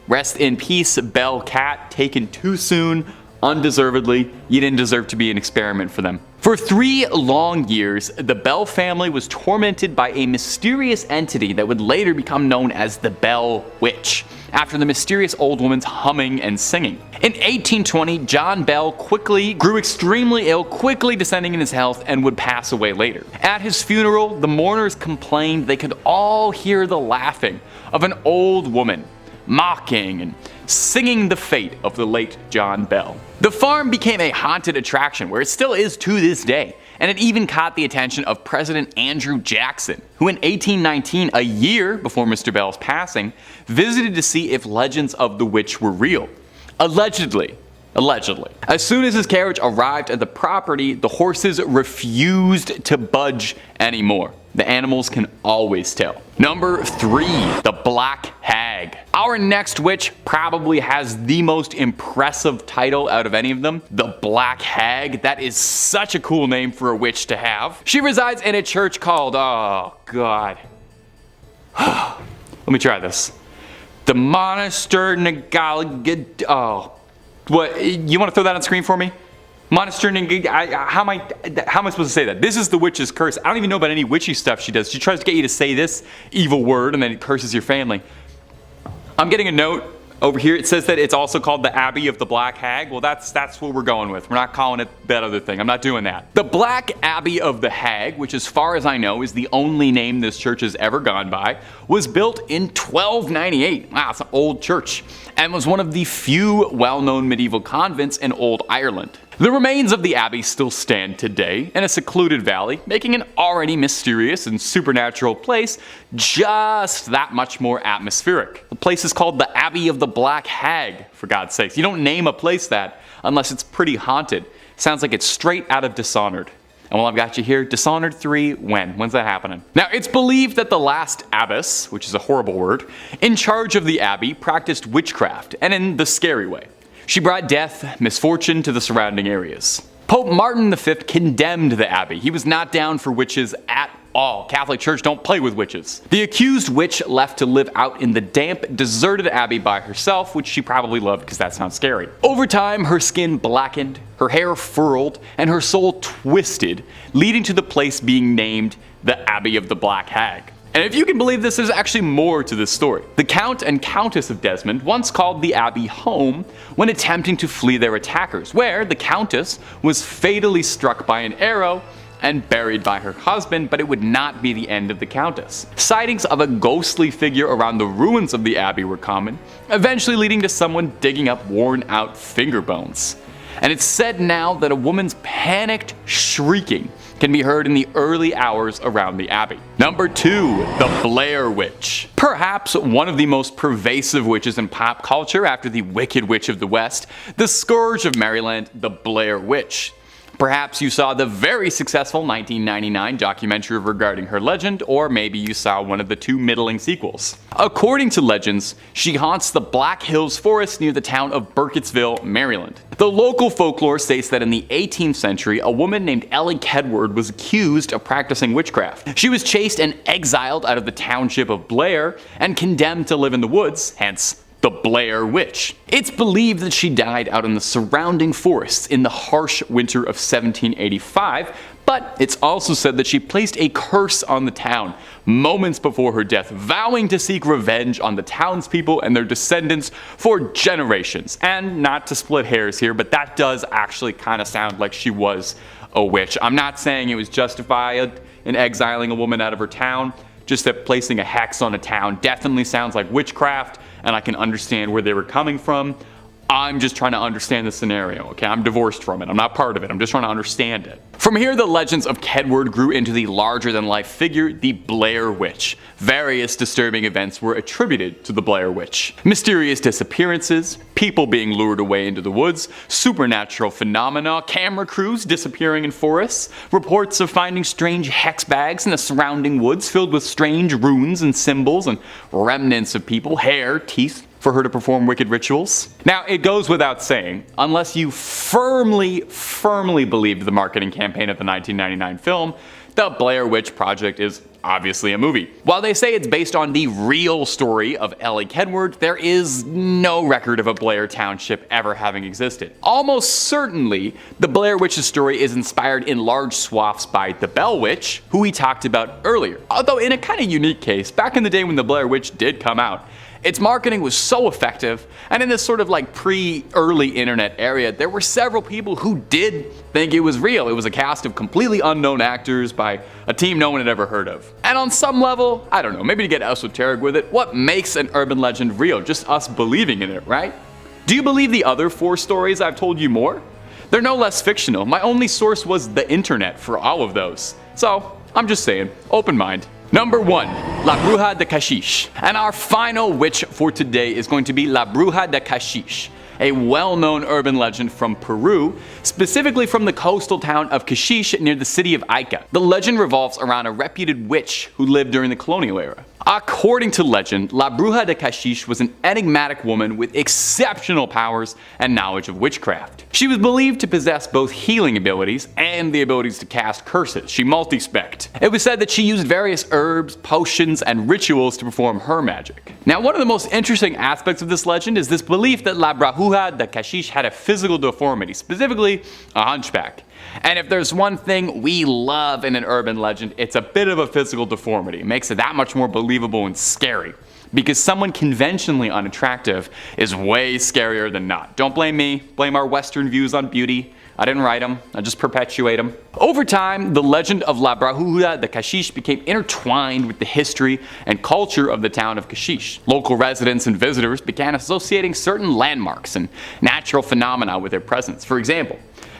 Rest in peace, Bell cat, taken too soon, undeservedly. You didn't deserve to be an experiment for them. For 3 long years, the Bell family was tormented by a mysterious entity that would later become known as the Bell Witch, after the mysterious old woman's humming and singing. In 1820, John Bell quickly grew extremely ill, quickly descending in his health, and would pass away later. At his funeral, the mourners complained they could all hear the laughing of an old woman, mocking and singing the fate of the late John Bell. The farm became a haunted attraction, where it still is to this day, and it even caught the attention of President Andrew Jackson, who in 1819, a year before Mr. Bell's passing, visited to see if legends of the witch were real. Allegedly. As soon as his carriage arrived at the property, the horses refused to budge anymore. The animals can always tell. Number 3, the Black Hag. Our next witch probably has the most impressive title out of any of them, the Black Hag. That is such a cool name for a witch to have. She resides in a church called, oh god. Let me try this. The Monastery. Oh. What, you want to throw that on screen for me? Monastery. How am I supposed to say that? This is the witch's curse. I don't even know about any witchy stuff she does. She tries to get you to say this evil word and then it curses your family. I'm getting a note over here. It says that it's also called the Abbey of the Black Hag. Well, that's what we're going with. We're not calling it that other thing. I'm not doing that. The Black Abbey of the Hag, which as far as I know is the only name this church has ever gone by, was built in 1298. Wow, it's an old church. And was one of the few well-known medieval convents in old Ireland. The remains of the abbey still stand today in a secluded valley, making an already mysterious and supernatural place just that much more atmospheric. The place is called the Abbey of the Black Hag, for God's sakes. You don't name a place that unless it's pretty haunted. Sounds like it's straight out of Dishonored. And while I've got you here, Dishonored 3, when's that happening? Now, it's believed that the last abbess, which is a horrible word, in charge of the abbey practiced witchcraft, and in the scary way. She brought death, misfortune to the surrounding areas. Pope Martin V condemned the abbey. He was not down for witches at all. Catholic Church don't play with witches. The accused witch left to live out in the damp, deserted abbey by herself, which she probably loved because that sounds scary. Over time, her skin blackened, her hair furled, and her soul twisted, leading to the place being named the Abbey of the Black Hag. And if you can believe this, there's actually more to this story. The Count and Countess of Desmond once called the abbey home when attempting to flee their attackers, where the Countess was fatally struck by an arrow and buried by her husband, but it would not be the end of the Countess. Sightings of a ghostly figure around the ruins of the abbey were common, eventually leading to someone digging up worn out finger bones. And it's said now that a woman's panicked shrieking can be heard in the early hours around the abbey. Number 2, the Blair Witch. Perhaps one of the most pervasive witches in pop culture after the Wicked Witch of the West, the Scourge of Maryland, the Blair Witch. Perhaps you saw the very successful 1999 documentary regarding her legend, or maybe you saw one of the 2 middling sequels. According to legends, she haunts the Black Hills Forest near the town of Burkittsville, Maryland. The local folklore states that in the 18th century, a woman named Ellie Kedward was accused of practicing witchcraft. She was chased and exiled out of the township of Blair and condemned to live in the woods, hence the Blair Witch. It's believed that she died out in the surrounding forests in the harsh winter of 1785, but it's also said that she placed a curse on the town moments before her death, vowing to seek revenge on the townspeople and their descendants for generations. And not to split hairs here, but that does actually kind of sound like she was a witch. I'm not saying it was justified in exiling a woman out of her town, just that placing a hex on a town definitely sounds like witchcraft, and I can understand where they were coming from. I'm just trying to understand the scenario, okay? I'm divorced from it. I'm not part of it. I'm just trying to understand it. From here, the legends of Kedward grew into the larger-than-life figure, the Blair Witch. Various disturbing events were attributed to the Blair Witch. Mysterious disappearances, people being lured away into the woods, supernatural phenomena, camera crews disappearing in forests, reports of finding strange hex bags in the surrounding woods filled with strange runes and symbols and remnants of people, hair, teeth, for her to perform wicked rituals. Now, it goes without saying, unless you firmly believed the marketing campaign of the 1999 film, the Blair Witch Project is obviously a movie. While they say it's based on the real story of Ellie Kedward, there is no record of a Blair Township ever having existed. Almost certainly, the Blair Witch's story is inspired in large swaths by the Bell Witch, who we talked about earlier. Although in a kind of unique case, back in the day when the Blair Witch did come out, its marketing was so effective, and in this sort of like pre-early internet area, there were several people who did think it was real. It was a cast of completely unknown actors by a team no one had ever heard of. And on some level, I don't know, maybe to get esoteric with it, what makes an urban legend real? Just us believing in it, right? Do you believe the other 4 stories I've told you more? They're no less fictional. My only source was the internet for all of those. So, I'm just saying, open mind. Number 1, La Bruja de Caxish. And our final witch for today is going to be La Bruja de Caxish, a well-known urban legend from Peru, specifically from the coastal town of Caxish near the city of Ica. The legend revolves around a reputed witch who lived during the colonial era. According to legend, La Bruja de Caxish was an enigmatic woman with exceptional powers and knowledge of witchcraft. She was believed to possess both healing abilities and the abilities to cast curses. She multi-specced. It was said that she used various herbs, potions, and rituals to perform her magic. Now, one of the most interesting aspects of this legend is this belief that La Bruja de Caxish had a physical deformity, specifically a hunchback. And if there's one thing we love in an urban legend, it's a bit of a physical deformity. It makes it that much more believable and scary. Because someone conventionally unattractive is way scarier than not. Don't blame me, blame our Western views on beauty. I didn't write them, I just perpetuate them. Over time, the legend of La Bruja de Caxish became intertwined with the history and culture of the town of Caxish. Local residents and visitors began associating certain landmarks and natural phenomena with their presence. For example,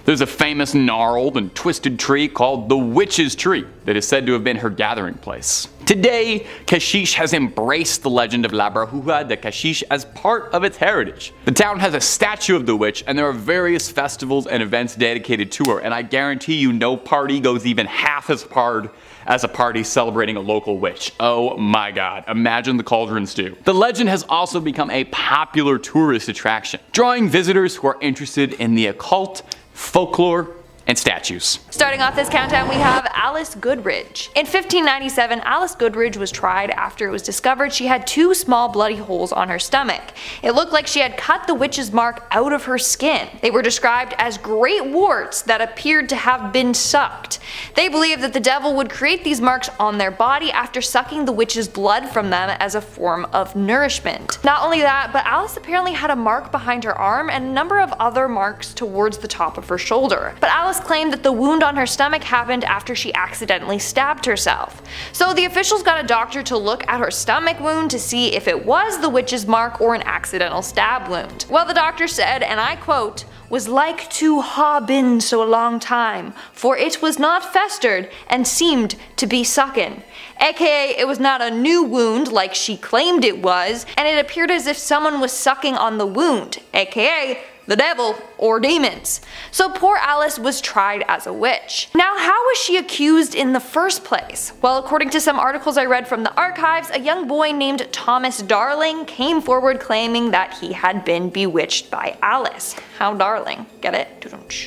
There's a famous gnarled and twisted tree called the Witch's Tree that is said to have been her gathering place. Today, Kashish has embraced the legend of La Bruja de Kashish as part of its heritage. The town has a statue of the witch, and there are various festivals and events dedicated to her, and I guarantee you no party goes even half as hard as a party celebrating a local witch. Oh my god, imagine the cauldron stew. The legend has also become a popular tourist attraction, drawing visitors who are interested in the occult, folklore, and statues. Starting off this countdown, we have Alice Goodridge. In 1597, Alice Goodridge was tried after it was discovered she had 2 small bloody holes on her stomach. It looked like she had cut the witch's mark out of her skin. They were described as great warts that appeared to have been sucked. They believed that the devil would create these marks on their body after sucking the witch's blood from them as a form of nourishment. Not only that, but Alice apparently had a mark behind her arm and a number of other marks towards the top of her shoulder. But Alice claimed that the wound on her stomach happened after she accidentally stabbed herself. So the officials got a doctor to look at her stomach wound to see if it was the witch's mark or an accidental stab wound. Well, the doctor said, and I quote, "was like to ha been so a long time, for it was not festered and seemed to be suckin'." AKA it was not a new wound like she claimed it was, and it appeared as if someone was sucking on the wound, AKA the devil or demons. So poor Alice was tried as a witch. Now, how was she accused in the first place? Well, according to some articles I read from the archives, a young boy named Thomas Darling came forward claiming that he had been bewitched by Alice. How darling, get it?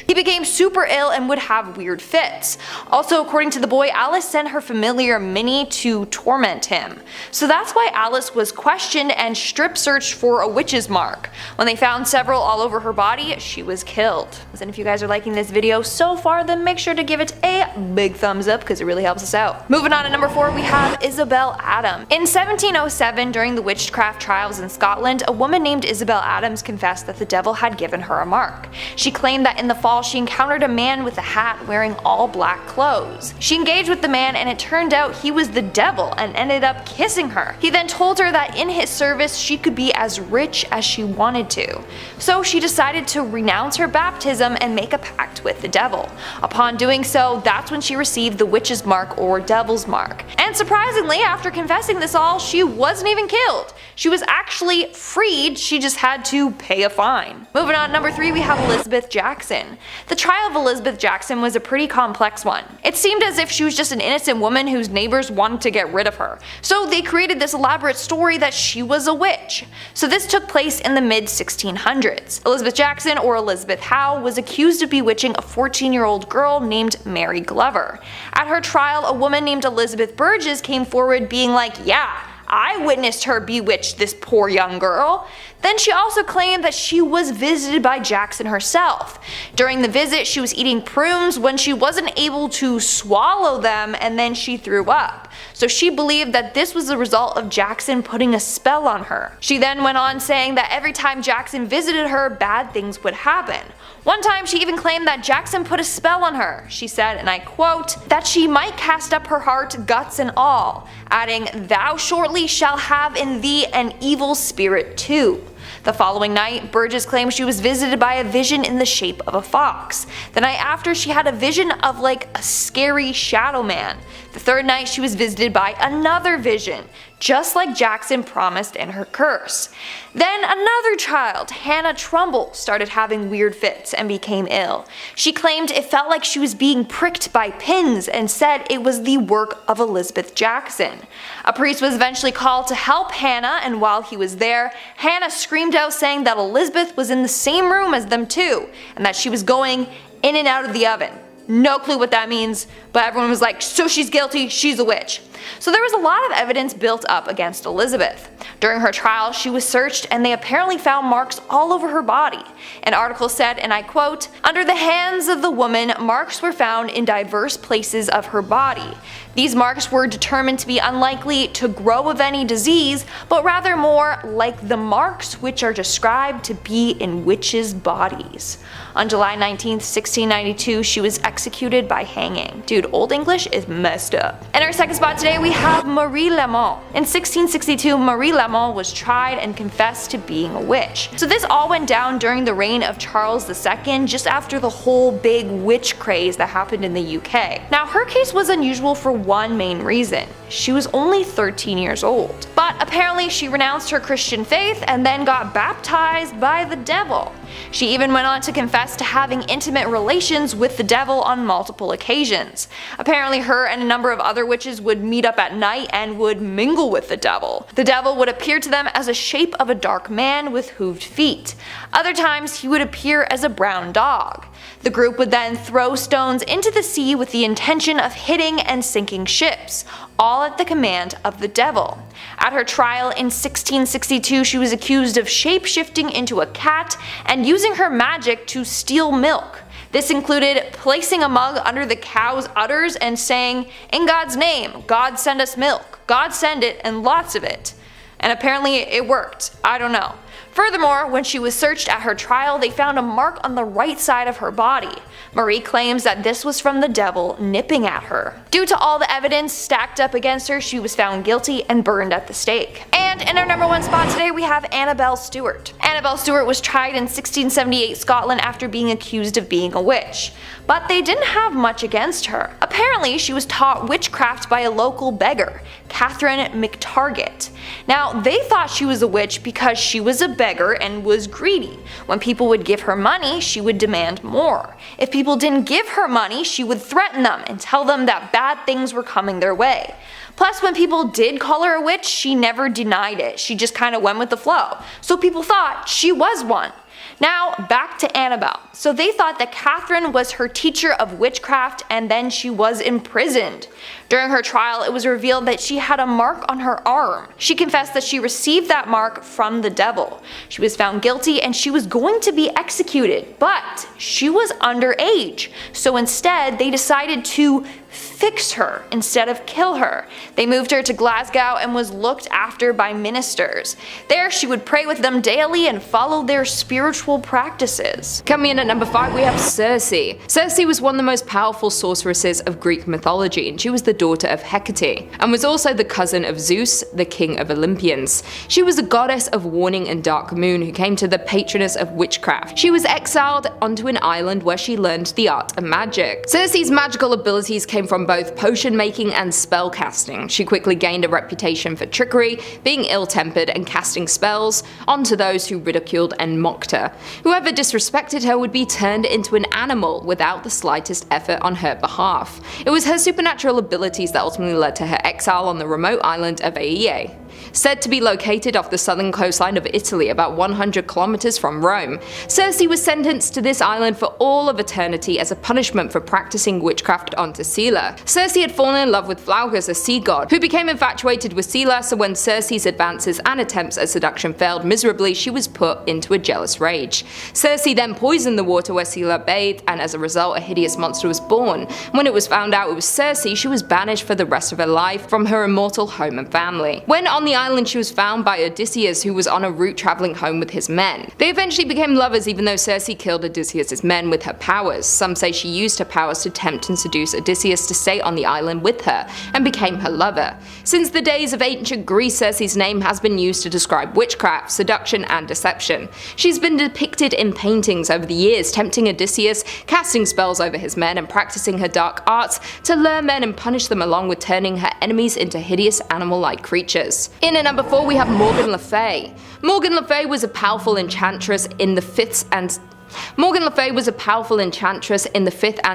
He became super ill and would have weird fits. Also, according to the boy, Alice sent her familiar Minnie to torment him. So that's why Alice was questioned and strip searched for a witch's mark. When they found several all over her body, she was killed. And if you guys are liking this video so far, then make sure to give it a big thumbs up because it really helps us out. Moving on to number 4, we have Isabel Adams. In 1707, during the witchcraft trials in Scotland, a woman named Isabel Adams confessed that the devil had given her a mark. She claimed that in the fall she encountered a man with a hat wearing all black clothes. She engaged with the man and it turned out he was the devil and ended up kissing her. He then told her that in his service she could be as rich as she wanted to. So she decided to renounce her baptism and make a pact with the devil. Upon doing so, that's when she received the witch's mark or devil's mark. And surprisingly, after confessing this all, she wasn't even killed. She was actually freed, she just had to pay a fine. Moving on to number 3, we have Elizabeth Jackson. The trial of Elizabeth Jackson was a pretty complex one. It seemed as if she was just an innocent woman whose neighbors wanted to get rid of her. So they created this elaborate story that she was a witch. So this took place in the mid-1600s. Elizabeth Jackson, or Elizabeth Howe, was accused of bewitching a 14-year-old girl named Mary Glover. At her trial, a woman named Elizabeth Burgess came forward being like, "Yeah, I witnessed her bewitch this poor young girl." Then she also claimed that she was visited by Jackson herself. During the visit, she was eating prunes when she wasn't able to swallow them and then she threw up. So she believed that this was the result of Jackson putting a spell on her. She then went on saying that every time Jackson visited her, bad things would happen. One time she even claimed that Jackson put a spell on her. She said, and I quote, "that she might cast up her heart, guts and all," adding, "thou shortly shall have in thee an evil spirit too." The following night, Burgess claimed she was visited by a vision in the shape of a fox. The night after, she had a vision of like a scary shadow man. The third night, she was visited by another vision, just like Jackson promised in her curse. Then another child, Hannah Trumbull, started having weird fits and became ill. She claimed it felt like she was being pricked by pins and said it was the work of Elizabeth Jackson. A priest was eventually called to help Hannah, and while he was there, Hannah screamed out saying that Elizabeth was in the same room as them too, and that she was going in and out of the oven. No clue what that means, but everyone was like, so she's guilty, she's a witch. So there was a lot of evidence built up against Elizabeth. During her trial, she was searched and they apparently found marks all over her body. An article said, and I quote, "Under the hands of the woman, marks were found in diverse places of her body. These marks were determined to be unlikely to grow of any disease, but rather more like the marks which are described to be in witches' bodies." On July 19th, 1692, she was executed by hanging. Dude, Old English is messed up. And our second spot today today we have Marie Lamont. In 1662, Marie Lamont was tried and confessed to being a witch. So this all went down during the reign of Charles II, just after the whole big witch craze that happened in the UK. Now her case was unusual for one main reason. She was only 13 years old. But apparently she renounced her Christian faith and then got baptized by the devil. She even went on to confess to having intimate relations with the devil on multiple occasions. Apparently her and a number of other witches would meet up at night and would mingle with the devil. The devil would appear to them as a shape of a dark man with hooved feet. Other times he would appear as a brown dog. The group would then throw stones into the sea with the intention of hitting and sinking ships, all at the command of the devil. At her trial in 1662, she was accused of shape-shifting into a cat and using her magic to steal milk. This included placing a mug under the cow's udders and saying, "In God's name, God send us milk, God send it and lots of it." And apparently it worked. I don't know. Furthermore, when she was searched at her trial, they found a mark on the right side of her body. Marie claims that this was from the devil nipping at her. Due to all the evidence stacked up against her, she was found guilty and burned at the stake. And in our number one spot today we have Annabel Stewart. Annabel Stewart was tried in 1678 Scotland after being accused of being a witch. But they didn't have much against her. Apparently she was taught witchcraft by a local beggar, Catherine McTarget. Now they thought she was a witch because she was a beggar and was greedy. When people would give her money, she would demand more. If people didn't give her money, she would threaten them and tell them that bad things were coming their way. Plus, when people did call her a witch, she never denied it. She just kind of went with the flow. So people thought she was one. Now, back to Annabel. So they thought that Catherine was her teacher of witchcraft and then she was imprisoned. During her trial, it was revealed that she had a mark on her arm. She confessed that she received that mark from the devil. She was found guilty and she was going to be executed, but she was underage. So instead, they decided to fix her instead of kill her. They moved her to Glasgow and was looked after by ministers. There she would pray with them daily and follow their spiritual practices. Coming in at number 5 we have Circe. Circe was one of the most powerful sorceresses of Greek mythology, and she was the daughter of Hecate, and was also the cousin of Zeus, the king of Olympians. She was a goddess of warning and dark moon who came to the patroness of witchcraft. She was exiled onto an island where she learned the art of magic. Circe's magical abilities came from both potion making and spell casting. She quickly gained a reputation for trickery, being ill-tempered and casting spells onto those who ridiculed and mocked her. Whoever disrespected her would be turned into an animal without the slightest effort on her behalf. It was her supernatural abilities that ultimately led to her exile on the remote island of Aeae. Said to be located off the southern coastline of Italy, about 100 kilometers from Rome, Circe was sentenced to this island for all of eternity as a punishment for practicing witchcraft onto Scylla. Circe had fallen in love with Flaubus, a sea god, who became infatuated with Scylla, so when Circe's advances and attempts at seduction failed miserably, she was put into a jealous rage. Circe then poisoned the water where Scylla bathed, and as a result, a hideous monster was born. When it was found out it was Circe, she was banished for the rest of her life from her immortal home and family. When on the island, she was found by Odysseus, who was on a route traveling home with his men. They eventually became lovers, even though Circe killed Odysseus's men with her powers. Some say she used her powers to tempt and seduce Odysseus to stay on the island with her, and became her lover. Since the days of ancient Greece, Circe's name has been used to describe witchcraft, seduction, and deception. She's been depicted in paintings over the years, tempting Odysseus, casting spells over his men, and practicing her dark arts to lure men and punish them, along with turning her enemies into hideous animal-like creatures. In at number 4 we have Morgan Le Fay. Morgan Le Fay was a powerful enchantress in the 5th and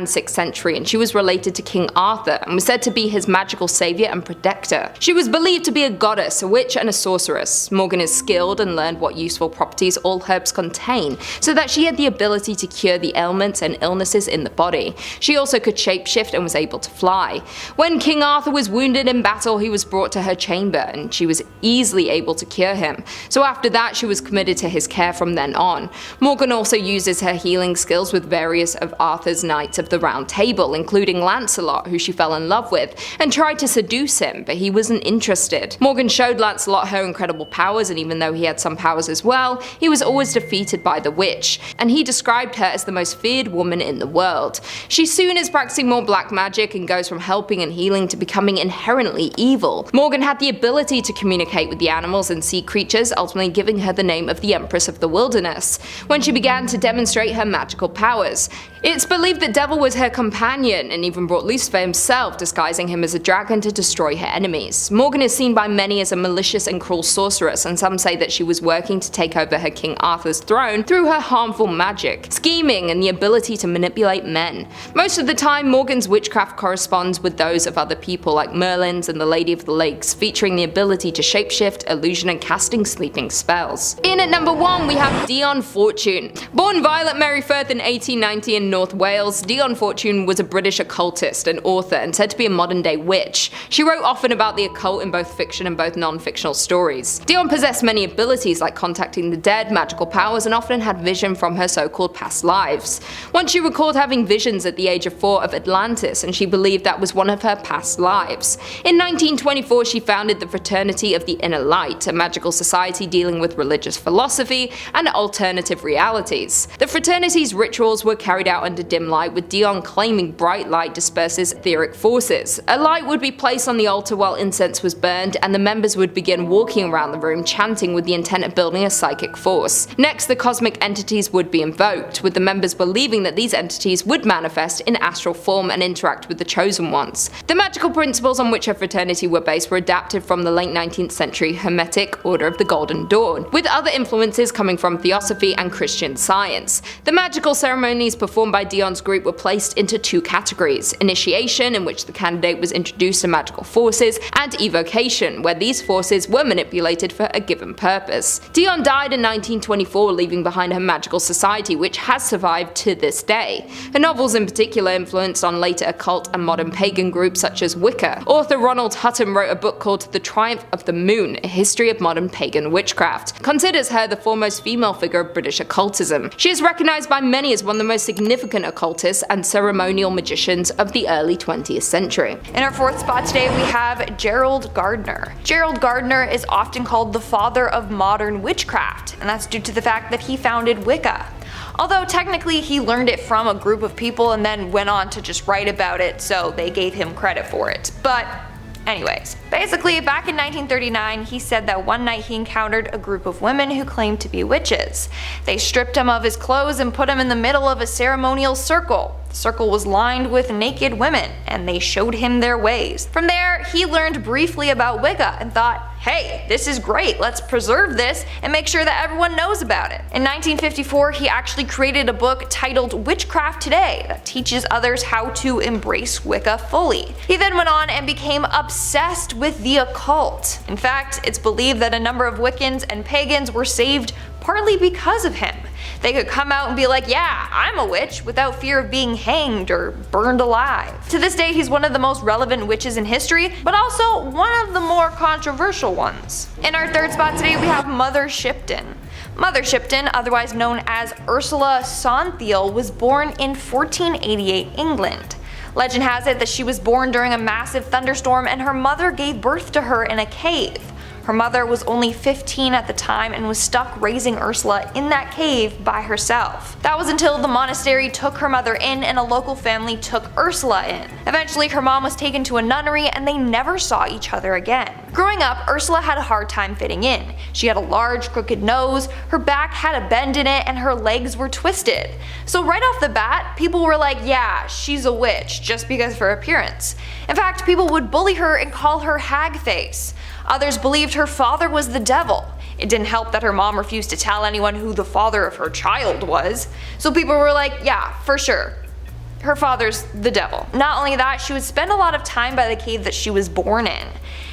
6th century, and she was related to King Arthur and was said to be his magical savior and protector. She was believed to be a goddess, a witch, and a sorceress. Morgan is skilled and learned what useful properties all herbs contain, so that she had the ability to cure the ailments and illnesses in the body. She also could shapeshift and was able to fly. When King Arthur was wounded in battle, he was brought to her chamber, and she was easily able to cure him. So after that, she was committed to his care from then on. Morgan also used uses her healing skills with various of Arthur's Knights of the Round Table, including Lancelot, who she fell in love with, and tried to seduce him, but he wasn't interested. Morgan showed Lancelot her incredible powers, and even though he had some powers as well, he was always defeated by the witch, and he described her as the most feared woman in the world. She soon is practicing more black magic and goes from helping and healing to becoming inherently evil. Morgan had the ability to communicate with the animals and sea creatures, ultimately giving her the name of the Empress of the Wilderness, when she began to demonstrate her magical powers. It's believed that Devil was her companion, and even brought Lucifer himself, disguising him as a dragon to destroy her enemies. Morgan is seen by many as a malicious and cruel sorceress, and some say that she was working to take over her King Arthur's throne through her harmful magic, scheming, and the ability to manipulate men. Most of the time, Morgan's witchcraft corresponds with those of other people like Merlin's and the Lady of the Lakes, featuring the ability to shapeshift, illusion, and casting sleeping spells. In at number 1, we have Diona Fortune. Born Violet Merryfirth in 1890 in North Wales, Diona Fortune was a British occultist and author, and said to be a modern-day witch. She wrote often about the occult in both fiction and both non-fictional stories. Diona possessed many abilities like contacting the dead, magical powers, and often had vision from her so-called past lives. Once she recalled having visions at the age of 4 of Atlantis, and she believed that was one of her past lives. In 1924, she founded the Fraternity of the Inner Light, a magical society dealing with religious philosophy and alternative realities. The fraternity's rituals were carried out under dim light, with Diona claiming bright light disperses etheric forces. A light would be placed on the altar while incense was burned, and the members would begin walking around the room chanting with the intent of building a psychic force. Next, the cosmic entities would be invoked, with the members believing that these entities would manifest in astral form and interact with the chosen ones. The magical principles on which her fraternity were based were adapted from the late 19th century Hermetic Order of the Golden Dawn, with other influences coming from Theosophy and Christian Science. The magical ceremonies performed by Diona's group were placed into 2 categories: initiation, in which the candidate was introduced to magical forces, and evocation, where these forces were manipulated for a given purpose. Diona died in 1924, leaving behind her magical society, which has survived to this day. Her novels in particular influenced on later occult and modern pagan groups such as Wicca. Author Ronald Hutton wrote a book called The Triumph of the Moon, A History of Modern Pagan Witchcraft, considers her the foremost female figure of British occultism. She is recognized by many as one of the most significant occultists and ceremonial magicians of the early 20th century. In our 4th spot today, we have Gerald Gardner. Gerald Gardner is often called the father of modern witchcraft, and that's due to the fact that he founded Wicca. Although technically he learned it from a group of people and then went on to just write about it, so they gave him credit for it. But anyways, basically back in 1939 he said that one night he encountered a group of women who claimed to be witches. They stripped him of his clothes and put him in the middle of a ceremonial circle. The circle was lined with naked women, and they showed him their ways. From there, he learned briefly about Wicca and thought, hey, this is great, let's preserve this and make sure that everyone knows about it. In 1954, he actually created a book titled Witchcraft Today that teaches others how to embrace Wicca fully. He then went on and became obsessed with the occult. In fact, it's believed that a number of Wiccans and pagans were saved partly because of him. They could come out and be like, yeah, I'm a witch, without fear of being hanged or burned alive. To this day, he's one of the most relevant witches in history, but also one of the more controversial ones. In our 3rd spot today, we have Mother Shipton. Mother Shipton, otherwise known as Ursula Sonthiel, was born in 1488 England. Legend has it that she was born during a massive thunderstorm and her mother gave birth to her in a cave. Her mother was only 15 at the time and was stuck raising Ursula in that cave by herself. That was until the monastery took her mother in and a local family took Ursula in. Eventually her mom was taken to a nunnery and they never saw each other again. Growing up, Ursula had a hard time fitting in. She had a large crooked nose, her back had a bend in it, and her legs were twisted. So right off the bat, people were like, yeah, she's a witch, just because of her appearance. In fact, people would bully her and call her hag face. Others believed her father was the devil. It didn't help that her mom refused to tell anyone who the father of her child was. So people were like, yeah, for sure, her father's the devil. Not only that, she would spend a lot of time by the cave that she was born in.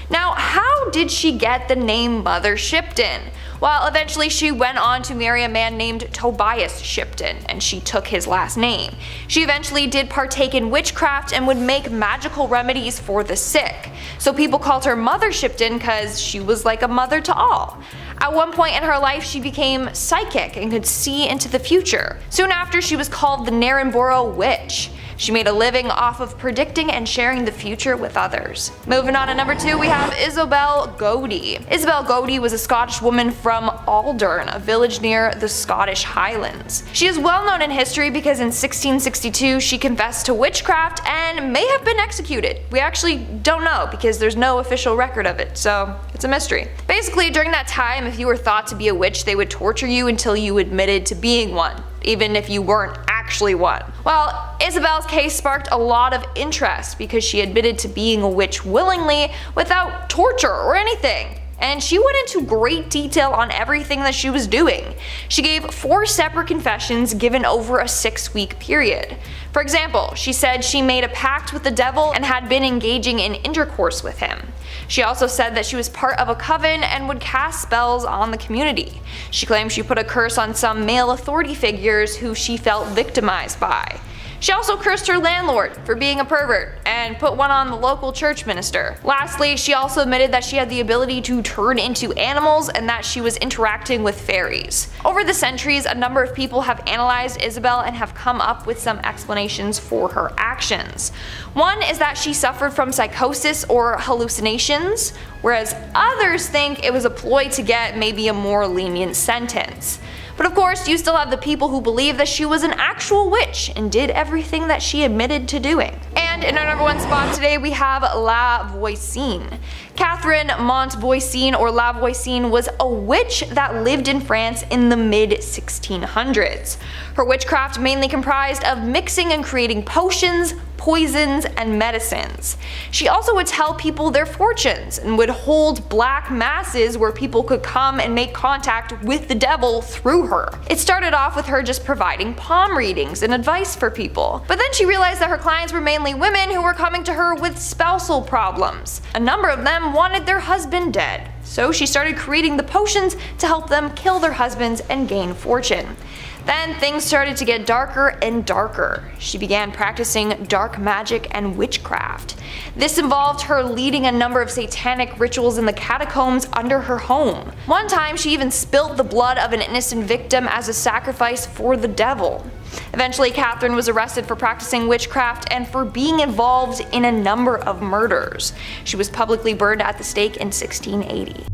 Now, how did she get the name Mother Shipton? Well, eventually she went on to marry a man named Tobias Shipton, and she took his last name. She eventually did partake in witchcraft and would make magical remedies for the sick. So people called her Mother Shipton because she was like a mother to all. At one point in her life, she became psychic and could see into the future. Soon after, she was called the Narrenborough Witch. She made a living off of predicting and sharing the future with others. Moving on to number 2, we have Isobel Godey. Isobel Godey was a Scottish woman from Aldern, a village near the Scottish Highlands. She is well known in history because in 1662 she confessed to witchcraft and may have been executed. We actually don't know because there's no official record of it, so it's a mystery. Basically, during that time, if you were thought to be a witch, they would torture you until you admitted to being one, even if you weren't actually one. Well, Isabel's case sparked a lot of interest because she admitted to being a witch willingly without torture or anything. And she went into great detail on everything that she was doing. She gave 4 separate confessions given over a 6-week period. For example, she said she made a pact with the devil and had been engaging in intercourse with him. She also said that she was part of a coven and would cast spells on the community. She claimed she put a curse on some male authority figures who she felt victimized by. She also cursed her landlord for being a pervert and put one on the local church minister. Lastly, she also admitted that she had the ability to turn into animals and that she was interacting with fairies. Over the centuries, a number of people have analyzed Isobel and have come up with some explanations for her actions. One is that she suffered from psychosis or hallucinations, whereas others think it was a ploy to get maybe a more lenient sentence. But of course, you still have the people who believe that she was an actual witch and did everything that she admitted to doing. And in our number 1 spot today, we have La Voisin. Catherine Montboisin, or La Voisin, was a witch that lived in France in the mid-1600s. Her witchcraft mainly comprised of mixing and creating potions, poisons, and medicines. She also would tell people their fortunes and would hold black masses where people could come and make contact with the devil through her. It started off with her just providing palm readings and advice for people, but then she realized that her clients were mainly women who were coming to her with spousal problems. A number of them wanted their husband dead, so she started creating the potions to help them kill their husbands and gain fortune. Then things started to get darker and darker. She began practicing dark magic and witchcraft. This involved her leading a number of satanic rituals in the catacombs under her home. One time she even spilt the blood of an innocent victim as a sacrifice for the devil. Eventually, Catherine was arrested for practicing witchcraft and for being involved in a number of murders. She was publicly burned at the stake in 1680.